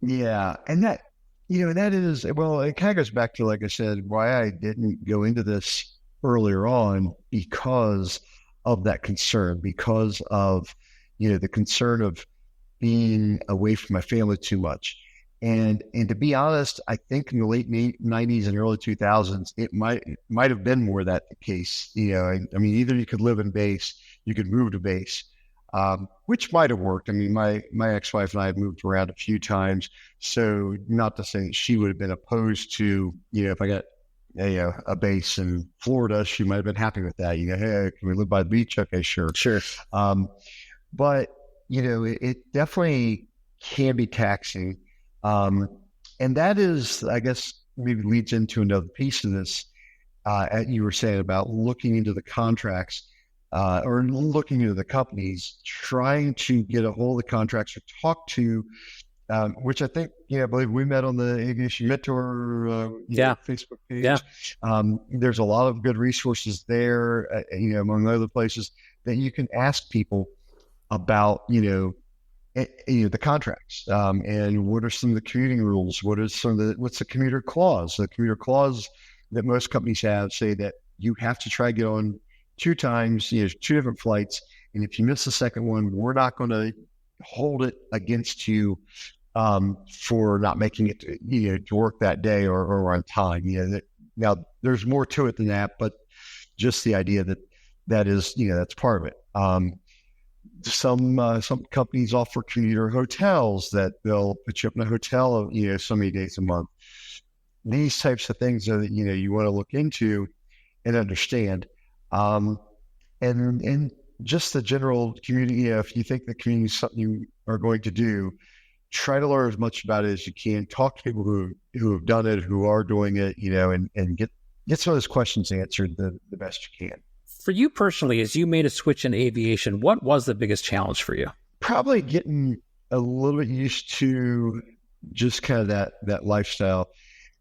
Yeah, and that that is, well, it kind of goes back to, like I said, why I didn't go into this earlier on, because of that concern, because of the concern of being away from my family too much. And to be honest, I think in the late 90s and early 2000s, it might have been more that the case. I mean, either you could live in base, you could move to base, which might have worked. I mean, my ex-wife and I had moved around a few times, so not to say that she would have been opposed to, if I got a base in Florida, she might have been happy with that. Hey, can we live by the beach? Okay, sure. But it definitely can be taxing. And that is, I guess, maybe leads into another piece of this. You were saying about looking into the contracts, or looking into the companies, trying to get a hold of the contracts or talk to, which I think, I believe we met on the Aviation Mentor Facebook page. Yeah. There's a lot of good resources there, among other places that you can ask people about, the contracts, and what are some of the commuting rules? What's the commuter clause? The commuter clause that most companies have say that you have to try to get on 2 times, 2 different flights. And if you miss the second one, we're not going to hold it against you for not making it to work that day or on time. Now there's more to it than that, but just the idea that is, that's part of it. Some companies offer commuter hotels that they'll put you up in a hotel, so many days a month. These types of things that, you want to look into and understand. And just the general community, if you think the community is something you are going to do, try to learn as much about it as you can. Talk to people who have done it, who are doing it, and get some of those questions answered the best you can. For you personally, as you made a switch in aviation, what was the biggest challenge for you? Probably getting a little bit used to just kind of that lifestyle.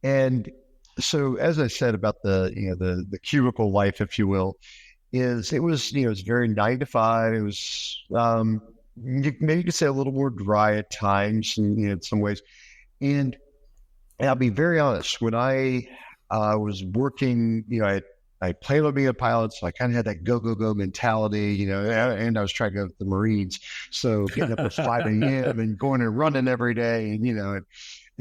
And so, as I said about the cubicle life, if you will, it was very 9 to 5. It was maybe you could say a little more dry at times, in some ways. And I'll be very honest, when I was working, I planned on being a pilot, so I kind of had that go mentality, and I was trying to go with the Marines. So getting up at 5 a.m. and going and running every day, and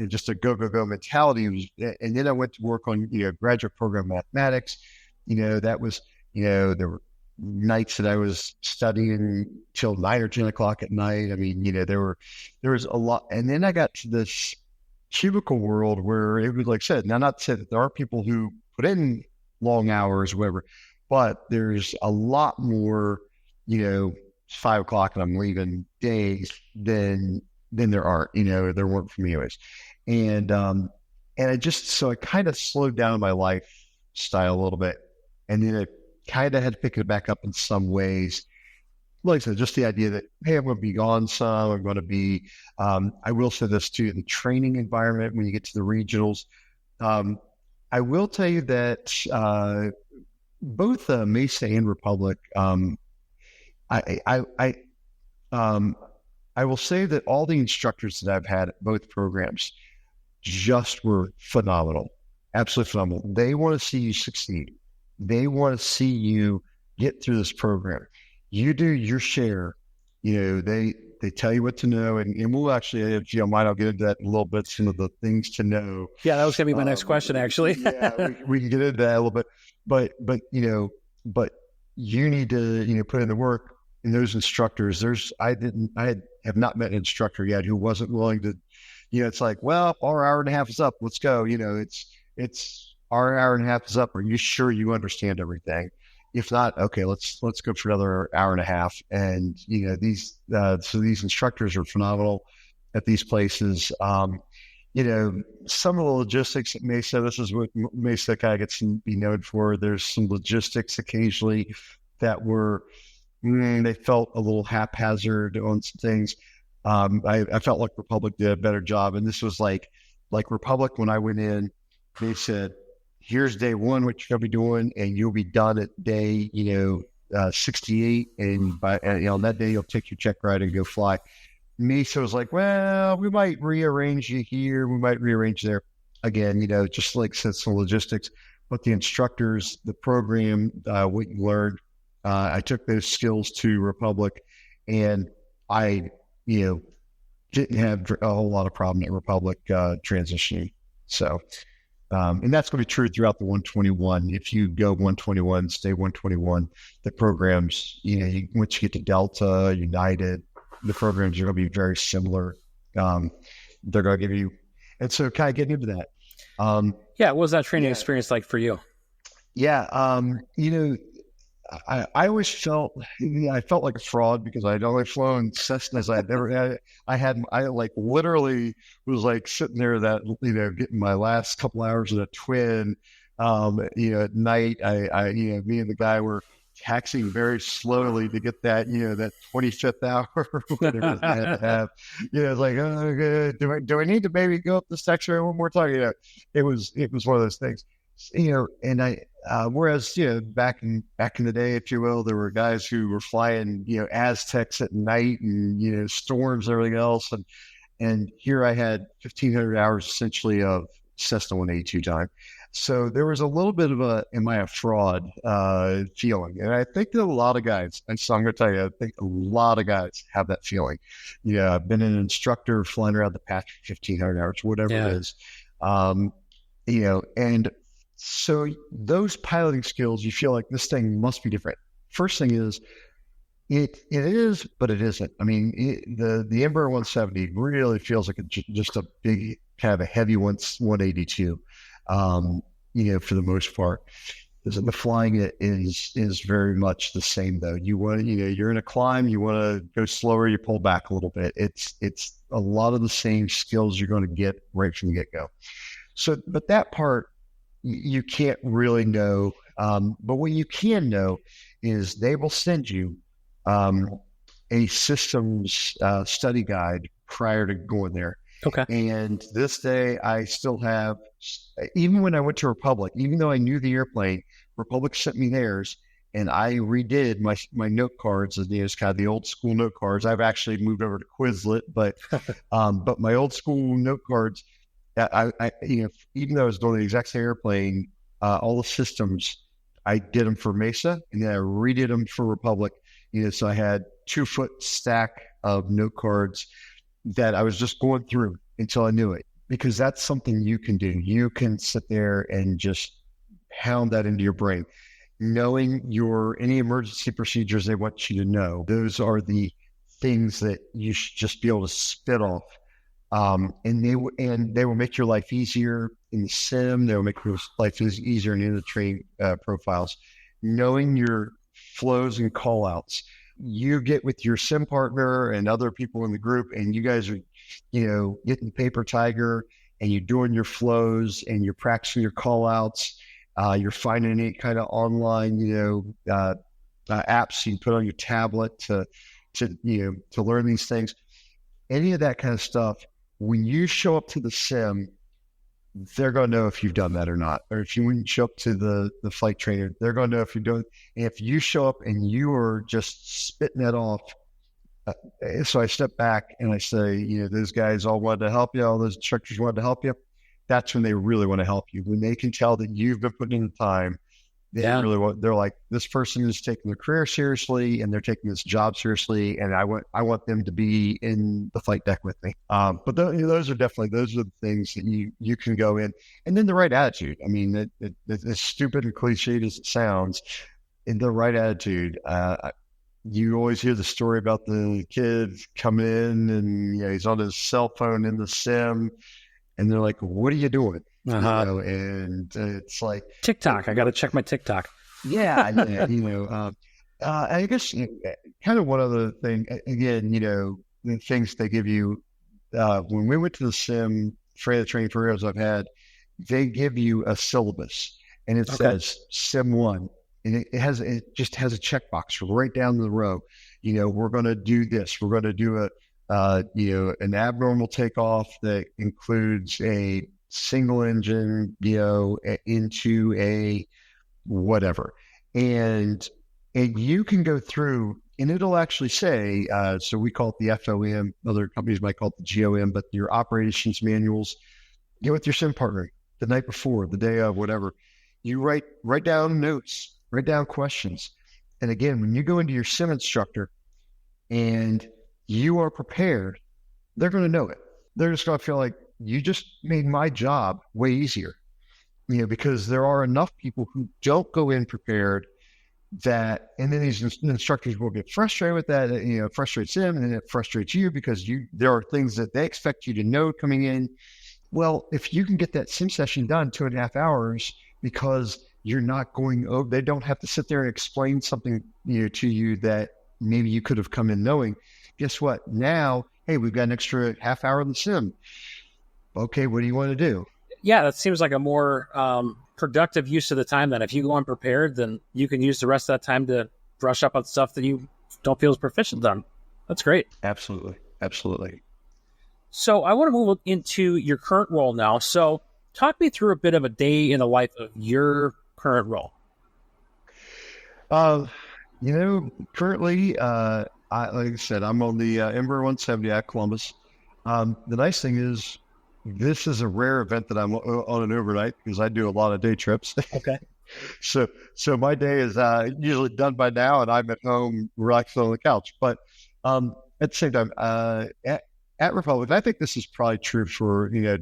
just a go mentality. And then I went to work on, graduate program mathematics. That was, there were nights that I was studying till 9 or 10 o'clock at night. I mean, there was a lot. And then I got to this cubicle world where it was, like I said, now not to say that there are people who put in long hours, whatever, but there's a lot more, 5 o'clock and I'm leaving days than there aren't, there weren't for me anyways. And I kind of slowed down my lifestyle a little bit, and then I kind of had to pick it back up in some ways. Like I said, just the idea that, hey, I'm going to be gone some. I'm going to be, I will say this too, the training environment when you get to the regionals. I will tell you that both Mesa and Republic, I will say that all the instructors that I've had at both programs just were phenomenal, absolutely phenomenal. They want to see you succeed. They want to see you get through this program. You do your share. They tell you what to know, and we'll actually, if you don't mind, I'll get into that in a little bit, some of the things to know. Yeah, that was going to be my next question, actually. Yeah, we can get into that a little bit, but you need to, put in the work. And those instructors, I have not met an instructor yet who wasn't willing to, it's like, well, our hour and a half is up. Let's go. It's our hour and a half is up. Are you sure you understand everything? If not, okay, let's go for another hour and a half. And, these instructors are phenomenal at these places. Some of the logistics at Mesa, this is what Mesa kind of gets to be known for. There's some logistics occasionally that were, they felt a little haphazard on some things. I felt like Republic did a better job. And this was like Republic, when I went in, they said, here's day one, what you're going to be doing, and you'll be done at day, 68. And on that day, you'll take your check ride and go fly. Mesa was like, well, we might rearrange you here. We might rearrange there. Again, just like said, some logistics, but the instructors, the program, what you learned, I took those skills to Republic, and I, didn't have a whole lot of problem at Republic transitioning. So, and that's going to be true throughout the 121. If you go 121, stay 121, the programs, once you get to Delta, United, the programs are going to be very similar. They're going to give you, and so kind of getting into that. What was that training experience like for you? Yeah. I always felt, I felt like a fraud because I'd only flown Cessnas. I literally was like sitting there getting my last couple hours in a twin. At night, me and the guy were taxiing very slowly to get that, that 25th hour, whatever I had to have. It's like, oh, do I need to maybe go up this section one more time? It was one of those things. And whereas, back in the day, if you will, there were guys who were flying, Aztecs at night and, storms and everything else. And here I had 1,500 hours essentially of Cessna 182 time. So there was a little bit of am I a fraud feeling. And I think that a lot of guys, I'm going to tell you, I think a lot of guys have that feeling. I've been an instructor flying around the patch for 1,500 hours, whatever it is. And so those piloting skills, you feel like this thing must be different. First thing is, it is, but it isn't. I mean, the Embraer 170 really feels like just a big, kind of a heavy 182, for the most part. The flying it is very much the same though. You want, you're in a climb, you want to go slower, you pull back a little bit. It's a lot of the same skills you're going to get right from the get-go. So, but that part, you can't really know. But what you can know is they will send you a systems study guide prior to going there. Okay. And this day, I still have, even when I went to Republic, even though I knew the airplane, Republic sent me theirs, and I redid my note cards. It's kind of the old school note cards. I've actually moved over to Quizlet, but my old school note cards, I even though I was doing the exact same airplane, all the systems, I did them for Mesa, and then I redid them for Republic. So I had 2-foot stack of note cards that I was just going through until I knew it, because that's something you can do. You can sit there and just pound that into your brain, knowing any emergency procedures they want you to know. Those are the things that you should just be able to spit off. And they will make your life easier in the sim. They will make your life easier in the training profiles. Knowing your flows and call outs. You get with your sim partner and other people in the group, and you guys are, getting Paper Tiger, and you're doing your flows, and you're practicing your call outs. You're finding any kind of online, apps you can put on your tablet to learn these things. Any of that kind of stuff. When you show up to the sim, they're going to know if you've done that or not. Or if you wouldn't show up to the flight trainer, they're going to know if you're doing. And if you show up and you are just spitting that off, so I step back and I say, those guys all wanted to help you, all those instructors wanted to help you. That's when they really want to help you. When they can tell that you've been putting in the time, they're like, this person is taking their career seriously, and they're taking this job seriously, and I want them to be in the flight deck with me. But those are the things that you can go in, and then the right attitude. I mean, as stupid and cliched as it sounds, in the right attitude. You always hear the story about the kid coming in and he's on his cell phone in the sim, and they're like, "What are you doing?" And it's like TikTok. I got to check my TikTok. Yeah, I guess kind of one other thing. Again, the things they give you when we went to the sim for the training programs I've had, they give you a syllabus, and it says Sim 1, and it just has a checkbox right down the row. We're going to do this. We're going to do an abnormal takeoff that includes a single engine, into a whatever. And you can go through, and it'll actually say, so we call it the FOM, other companies might call it the GOM, but your operations manuals, get with your sim partner the night before, the day of, whatever. You write down notes, write down questions. And again, when you go into your sim instructor and you are prepared, they're going to know it. They're just going to feel like, you just made my job way easier, because there are enough people who don't go in prepared and then these instructors will get frustrated with that, frustrates them, and then it frustrates you because there are things that they expect you to know coming in. Well, if you can get that sim session done 2.5 hours because you're not going over, they don't have to sit there and explain something, to you that maybe you could have come in knowing. Guess what? Now, hey, we've got an extra half hour in the sim. Okay, what do you want to do? Yeah, that seems like a more productive use of the time. Then if you go unprepared, then you can use the rest of that time to brush up on stuff that you don't feel as proficient on. That's great. Absolutely. So I want to move into your current role now. So talk me through a bit of a day in the life of your current role. Currently, like I said, I'm on the Embraer 170 at Columbus. The nice thing is, this is a rare event that I'm on an overnight because I do a lot of day trips. Okay. So my day is usually done by now, and I'm at home relaxing on the couch. But at the same time, at Republic, I think this is probably true for a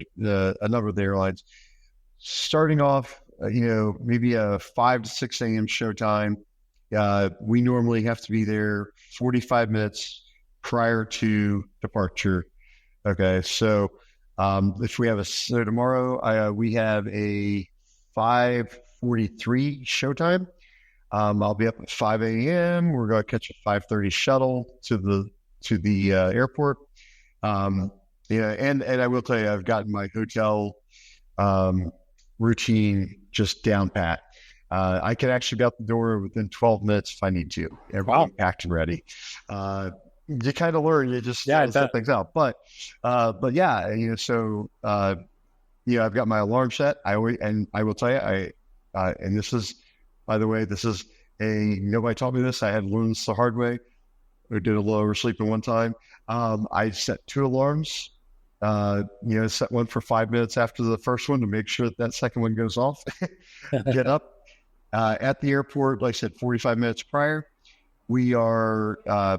number of the airlines. Starting off, maybe a 5 to 6 a.m. showtime. We normally have to be there 45 minutes prior to departure. Okay, so if we have so tomorrow, we have a 5:43 showtime. I'll be up at 5 a.m. We're going to catch a 5:30 shuttle to the airport. And I will tell you, I've gotten my hotel routine just down pat. I can actually be out the door within 12 minutes if I need to. Everything packed and ready. you kind of learn. You just set things out. But yeah, so I've got my alarm set. I will tell you, and this is, by the way, nobody taught me this. I had learned this the hard way. I did a little oversleeping one time. I set 2 alarms. Set one for 5 minutes after the first one to make sure that second one goes off. Get up at the airport, like I said, 45 minutes prior. We are. I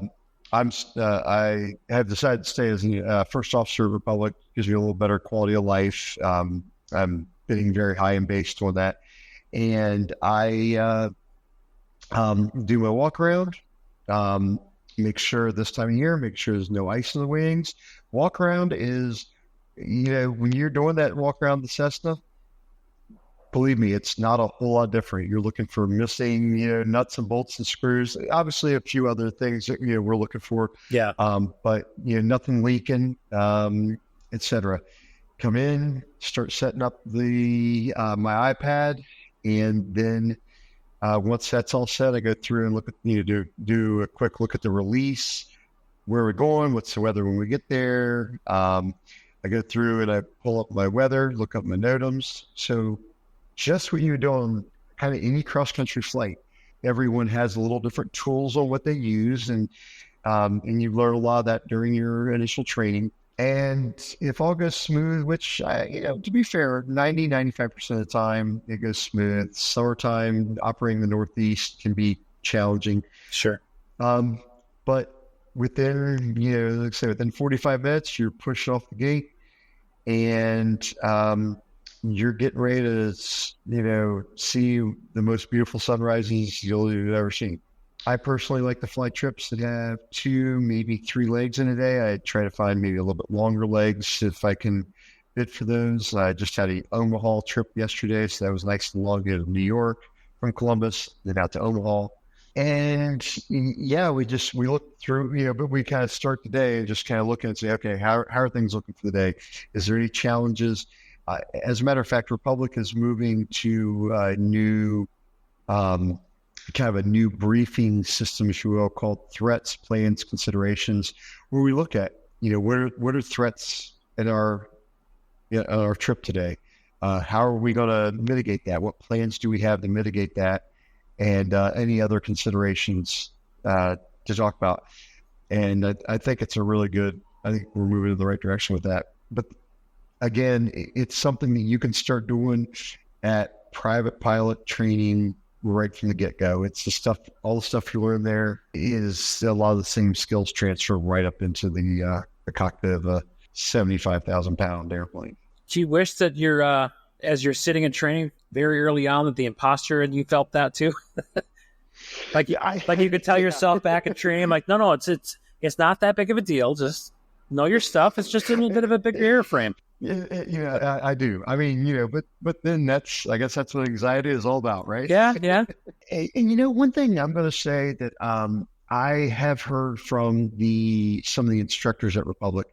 have decided to stay as a first officer of Republic. Gives me a little better quality of life. I'm bidding very high and based on that, and I do my walk around. Make sure this time of year, make sure there's no ice in the wings. Walk around is, when you're doing that walk around the Cessna, believe me, it's not a whole lot different. You're looking for missing, nuts and bolts and screws. Obviously, a few other things that we're looking for. Yeah. But nothing leaking, etc. Come in, start setting up the my iPad, and then once that's all set, I go through and look at do a quick look at the release, where we're going, what's the weather when we get there. I go through and I pull up my weather, look up my NOTAMs. So just what you do on kind of any cross-country flight, everyone has a little different tools on what they use, and you learn a lot of that during your initial training. And if all goes smooth, which, to be fair, 95% of the time it goes smooth. Summertime, operating the Northeast can be challenging. Sure. But within, let's say within 45 minutes, you're pushed off the gate, and you're getting ready to, see the most beautiful sunrises you've ever seen. I personally like to fly trips that have 2, maybe 3 legs in a day. I try to find maybe a little bit longer legs if I can bid for those. I just had an Omaha trip yesterday, so that was nice and long. To New York from Columbus, then out to Omaha. And yeah, we look through, but we kind of start the day and just kind of look and say, okay, how are things looking for the day? Is there any challenges? As a matter of fact, Republic is moving to a new, kind of a new briefing system, if you will, called Threats, Plans, Considerations, where we look at, what are threats in our trip today? How are we going to mitigate that? What plans do we have to mitigate that? And any other considerations to talk about. And I think it's I think we're moving in the right direction with that. But again, it's something that you can start doing at private pilot training right from the get-go. It's all the stuff you learn there is a lot of the same skills transfer right up into the cockpit of a 75,000-pound airplane. Do you wish that you're, as you're sitting in training very early on, that the imposter and you felt that too? like you could tell yourself back at training, like, no, it's not that big of a deal. Just know your stuff. It's just a little bit of a bigger airframe. Yeah, I do. I mean, but then I guess that's what anxiety is all about, right? Yeah. And one thing I'm going to say that I have heard from some of the instructors at Republic.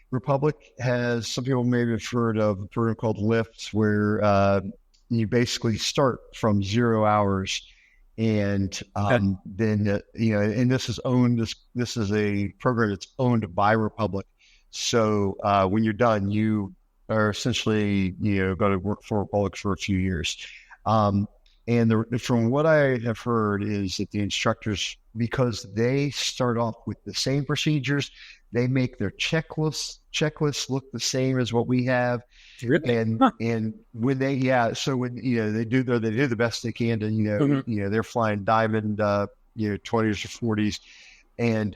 Republic has, some people maybe have heard of a program called LIFT, where you basically start from 0 hours, and then and this is owned. This is a program that's owned by Republic. So when you're done, you are essentially going to work for Republic for a few years. And from what I have heard is that the instructors, because they start off with the same procedures, they make their checklists look the same as what we have. Really? And when they they do the best they can to they're flying Diamond 20s or 40s, and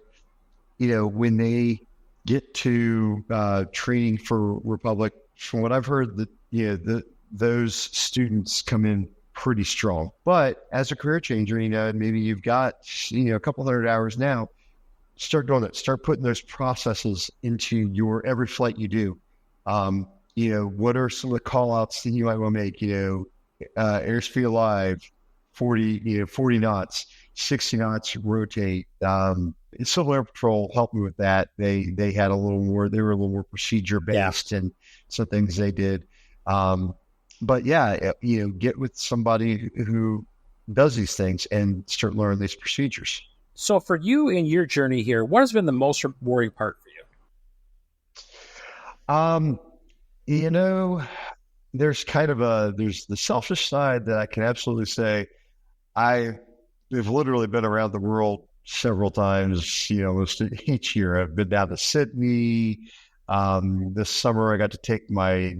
when they get to training for Republic, from what I've heard, that those students come in pretty strong. But as a career changer, maybe you've got a couple hundred hours now. Start doing that. Start putting those processes into your every flight you do. What are some of the call outs that you might want to make? Airspeed alive, 40 knots, 60 knots, rotate. Civil Air Patrol helped me with that. They had a little more. They were a little more procedure based, and some things they did. But yeah, get with somebody who does these things and start learning these procedures. So for you in your journey here, what has been the most rewarding part for you? You know, there's there's the selfish side that I can absolutely say I've literally been around the world several times, almost each year. I've been down to Sydney. This summer I got to take my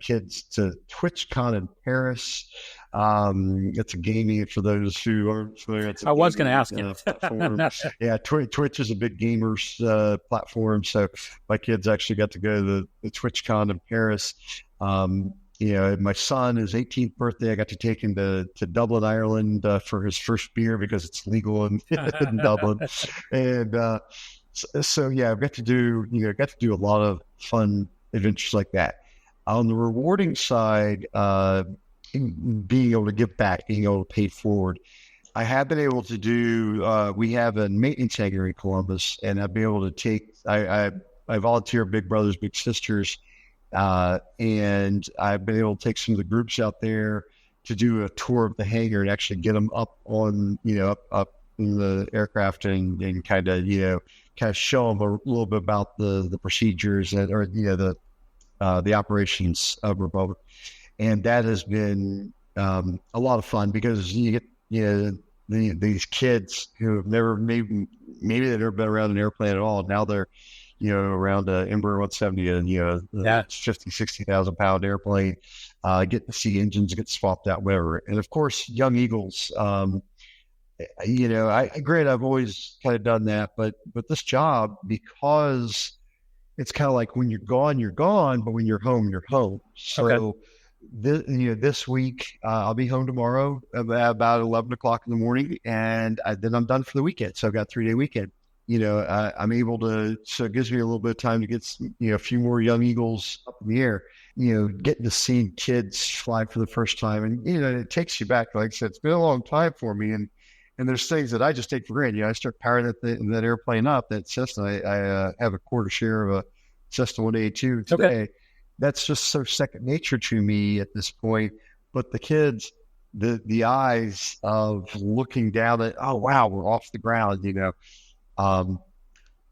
kids to TwitchCon in Paris. It's a gaming, for those who aren't familiar. I was going to ask you. Yeah, Twitch is a big gamers platform. So my kids actually got to go to the TwitchCon in Paris. My son, his 18th birthday, I got to take him to Dublin, Ireland for his first beer because it's legal in Dublin. And so yeah, I've got to do a lot of fun adventures like that. On the rewarding side, being able to give back, being able to pay forward. I have been able to do, we have a maintenance hangar in Columbus, and I've been able to take, I volunteer Big Brothers Big Sisters, and I've been able to take some of the groups out there to do a tour of the hangar and actually get them up on, up in the aircraft and kind of show them a little bit about the procedures the operations of Republic. And that has been a lot of fun because you get these kids who have never maybe they've never been around an airplane at all. Now they're around an Embraer 170 and 60,000 pound airplane, get to see engines get swapped out, whatever. And of course, Young Eagles. I've always kind of done that, but this job, because it's kind of like when you're gone, but when you're home, you're home. So. Okay. This week, I'll be home tomorrow about 11 o'clock in the morning, and then I'm done for the weekend. So I've got a 3-day weekend. I'm able to, so it gives me a little bit of time to get, a few more Young Eagles up in the air, getting to see kids fly for the first time. And, it takes you back. Like I said, it's been a long time for me. And there's things that I just take for granted. I start powering that airplane up, that Cessna. I have a quarter share of a Cessna 182 today. Okay. That's just so second nature to me at this point. But the kids, the eyes of looking down at, oh wow, we're off the ground,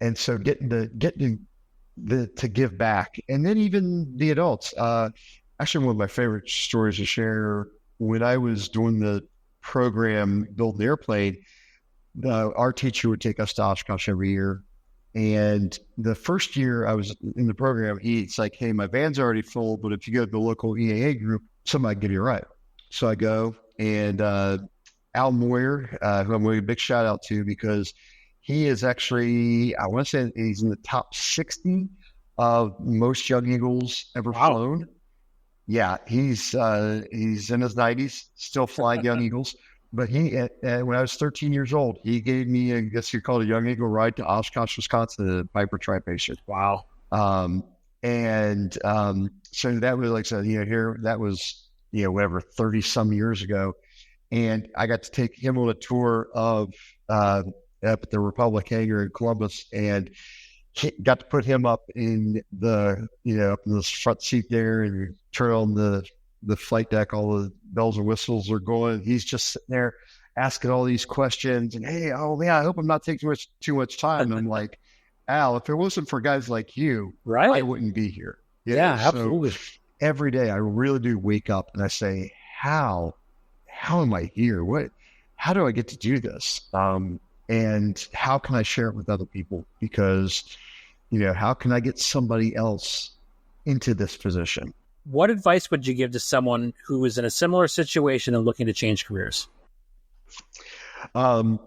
and so getting to give back, and then even the adults. Actually, one of my favorite stories to share, when I was doing the program building the airplane, our teacher would take us to Oshkosh every year. And the first year I was in the program, he's like, hey, my van's already full, but if you go to the local EAA group, somebody can give you a ride. So I go, and Al Moyer, who I'm giving a big shout out to, because he is actually, I want to say he's in the top 60 of most Young Eagles ever flown. Yeah, he's in his 90s, still flying Young Eagles. But he, when I was 13 years old, he gave me, I guess you call it a Young Eagle ride to Oshkosh, Wisconsin, the Piper Tri-Patient. Wow. So that was, like I said, that was, whatever, 30 some years ago. And I got to take him on a tour of, up at the Republic hangar in Columbus, and got to put him up in the, up in the front seat there, and turn on the flight deck, all the bells and whistles are going. He's just sitting there asking all these questions, and hey, oh man, I hope I'm not taking too much time. And I'm like, Al, if it wasn't for guys like you, right, I wouldn't be here. Yeah, absolutely. So every day I really do wake up and I say, how am I here? How do I get to do this? And how can I share it with other people? Because, how can I get somebody else into this position? What advice would you give to someone who is in a similar situation and looking to change careers? Do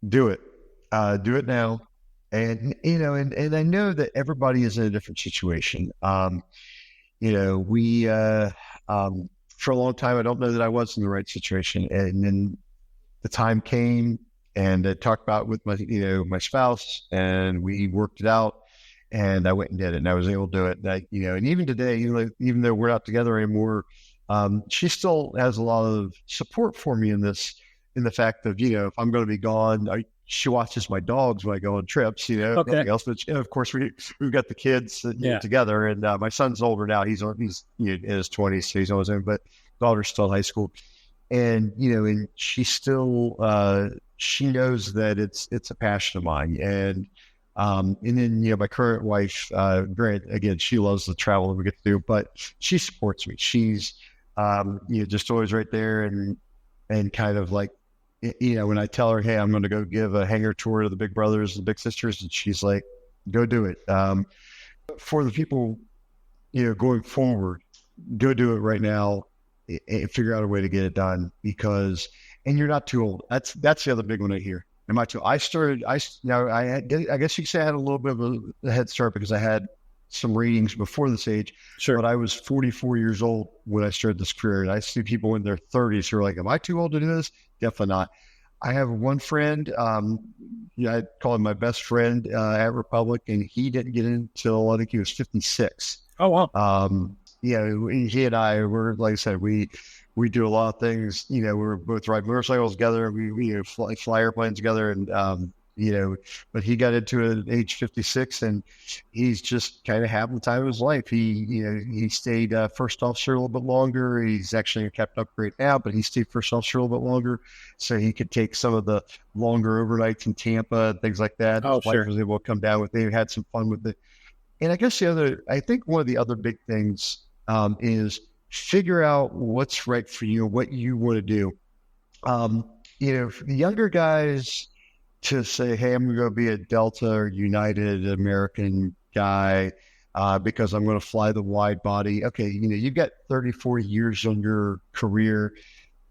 it. Do it now. And, and I know that everybody is in a different situation. We, for a long time, I don't know that I was in the right situation. And then the time came, and I talked about it with my spouse, and we worked it out. And I went and did it, and I was able to do it. And even today, even though we're not together anymore, she still has a lot of support for me in the fact of, if I'm going to be gone, she watches my dogs when I go on trips, nothing else. But of course, we've got the kids together, and my son's older now. He's in his 20s, so he's always in. But daughter's still in high school, and and she still she knows that it's a passion of mine. And then, my current wife, again, she loves the travel that we get to do, but she supports me. She's, just always right there and kind of like, when I tell her, hey, I'm going to go give a hangar tour to the big brothers and big sisters, and she's like, go do it. For the people, going forward, go do it right now and figure out a way to get it done and you're not too old. That's the other big one I hear. Am I too? I guess you could say I had a little bit of a head start because I had some readings before this age. Sure. But I was 44 years old when I started this career, and I see people in their 30s who are like, am I too old to do this? Definitely not. I have one friend, I call him my best friend at Republic, and he didn't get in until I think he was 56. Oh, wow. He and I were, like I said, we do a lot of things. We're both ride motorcycles together. We fly airplanes together, and but he got into it at age 56, and he's just kind of having the time of his life. He stayed first officer a little bit longer. He's actually a captain upgrade now, but he stayed first officer a little bit longer, so he could take some of the longer overnights in Tampa, things like that. Oh, his wife was able to come down with it. They had some fun with it. And I guess I think one of the other big things is figure out what's right for you, what you want to do. For the younger guys to say, hey, I'm going to go be a Delta or United American guy because I'm going to fly the wide body. Okay, you've got 34 years on your career.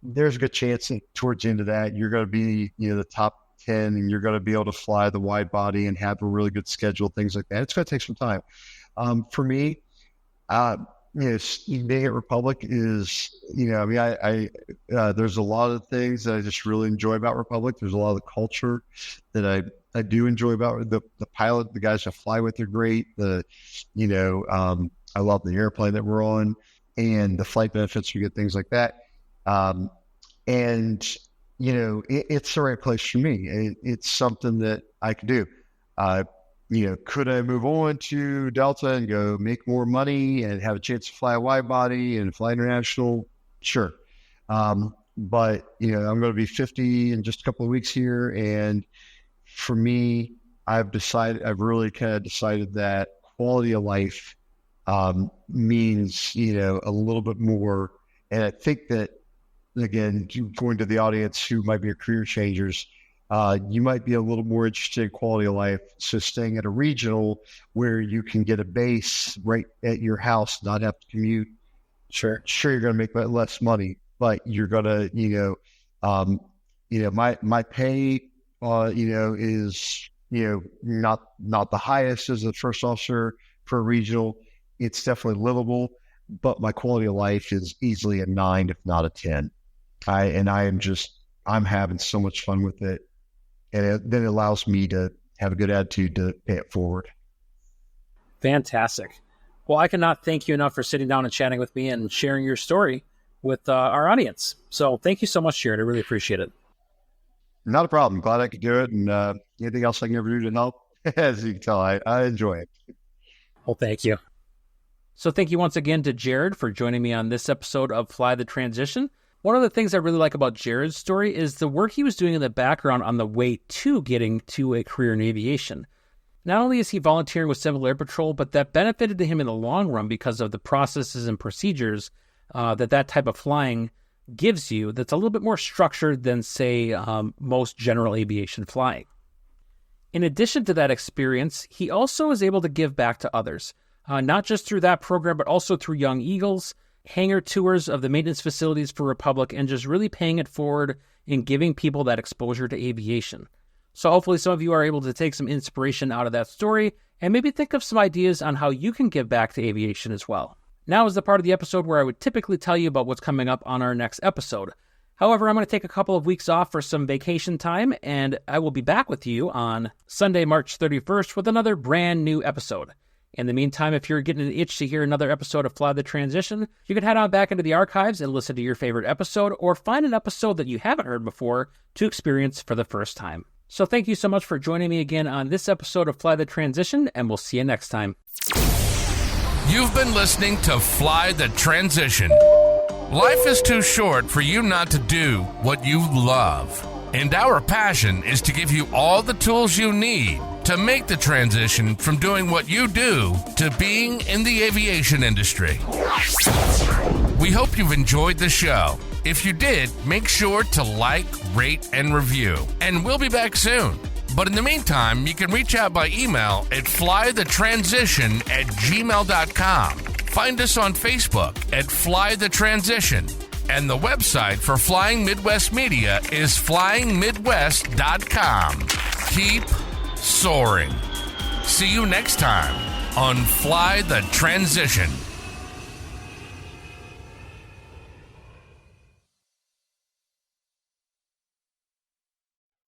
There's a good chance that towards the end of that, you're going to be, the top 10, and you're going to be able to fly the wide body and have a really good schedule, things like that. It's going to take some time. For me, being at Republic is, there's a lot of things that I just really enjoy about Republic. There's a lot of the culture that I do enjoy about the pilot. The guys I fly with are great. I love the airplane that we're on and the flight benefits we get, things like that. It's the right place for me. It's something that I can do. Could I move on to Delta and go make more money and have a chance to fly a wide body and fly international? Sure. But I'm going to be 50 in just a couple of weeks here. And for me, I've really kind of decided that quality of life means, a little bit more. And I think that, again, going to the audience who might be career changers, you might be a little more interested in quality of life. So staying at a regional where you can get a base right at your house, not have to commute. Sure, you're going to make less money, but you're going to, my pay, is, not the highest as a first officer for a regional. It's definitely livable, but my quality of life is easily a 9, if not a 10. I'm having so much fun with it. And then it allows me to have a good attitude to pay it forward. Fantastic. Well, I cannot thank you enough for sitting down and chatting with me and sharing your story with our audience. So thank you so much, Jared. I really appreciate it. Not a problem. Glad I could do it. And anything else I can ever do to help, as you can tell, I enjoy it. Well, thank you. So thank you once again to Jared for joining me on this episode of Fly the Transition. One of the things I really like about Jared's story is the work he was doing in the background on the way to getting to a career in aviation. Not only is he volunteering with Civil Air Patrol, but that benefited him in the long run because of the processes and procedures that type of flying gives you that's a little bit more structured than, say, most general aviation flying. In addition to that experience, he also is able to give back to others, not just through that program, but also through Young Eagles, hangar tours of the maintenance facilities for Republic, and just really paying it forward and giving people that exposure to aviation. So hopefully some of you are able to take some inspiration out of that story and maybe think of some ideas on how you can give back to aviation as well. Now is the part of the episode where I would typically tell you about what's coming up on our next episode. However, I'm going to take a couple of weeks off for some vacation time, and I will be back with you on Sunday, March 31st with another brand new episode. In the meantime, if you're getting an itch to hear another episode of Fly the Transition, you can head on back into the archives and listen to your favorite episode, or find an episode that you haven't heard before to experience for the first time. So thank you so much for joining me again on this episode of Fly the Transition, and we'll see you next time. You've been listening to Fly the Transition. Life is too short for you not to do what you love. And our passion is to give you all the tools you need to make the transition from doing what you do to being in the aviation industry. We hope you've enjoyed the show. If you did, make sure to like, rate, and review. And we'll be back soon. But in the meantime, you can reach out by email at flythetransition@gmail.com. Find us on Facebook at Fly the Transition. And the website for Flying Midwest Media is flyingmidwest.com. Keep soaring. See you next time on Fly the Transition.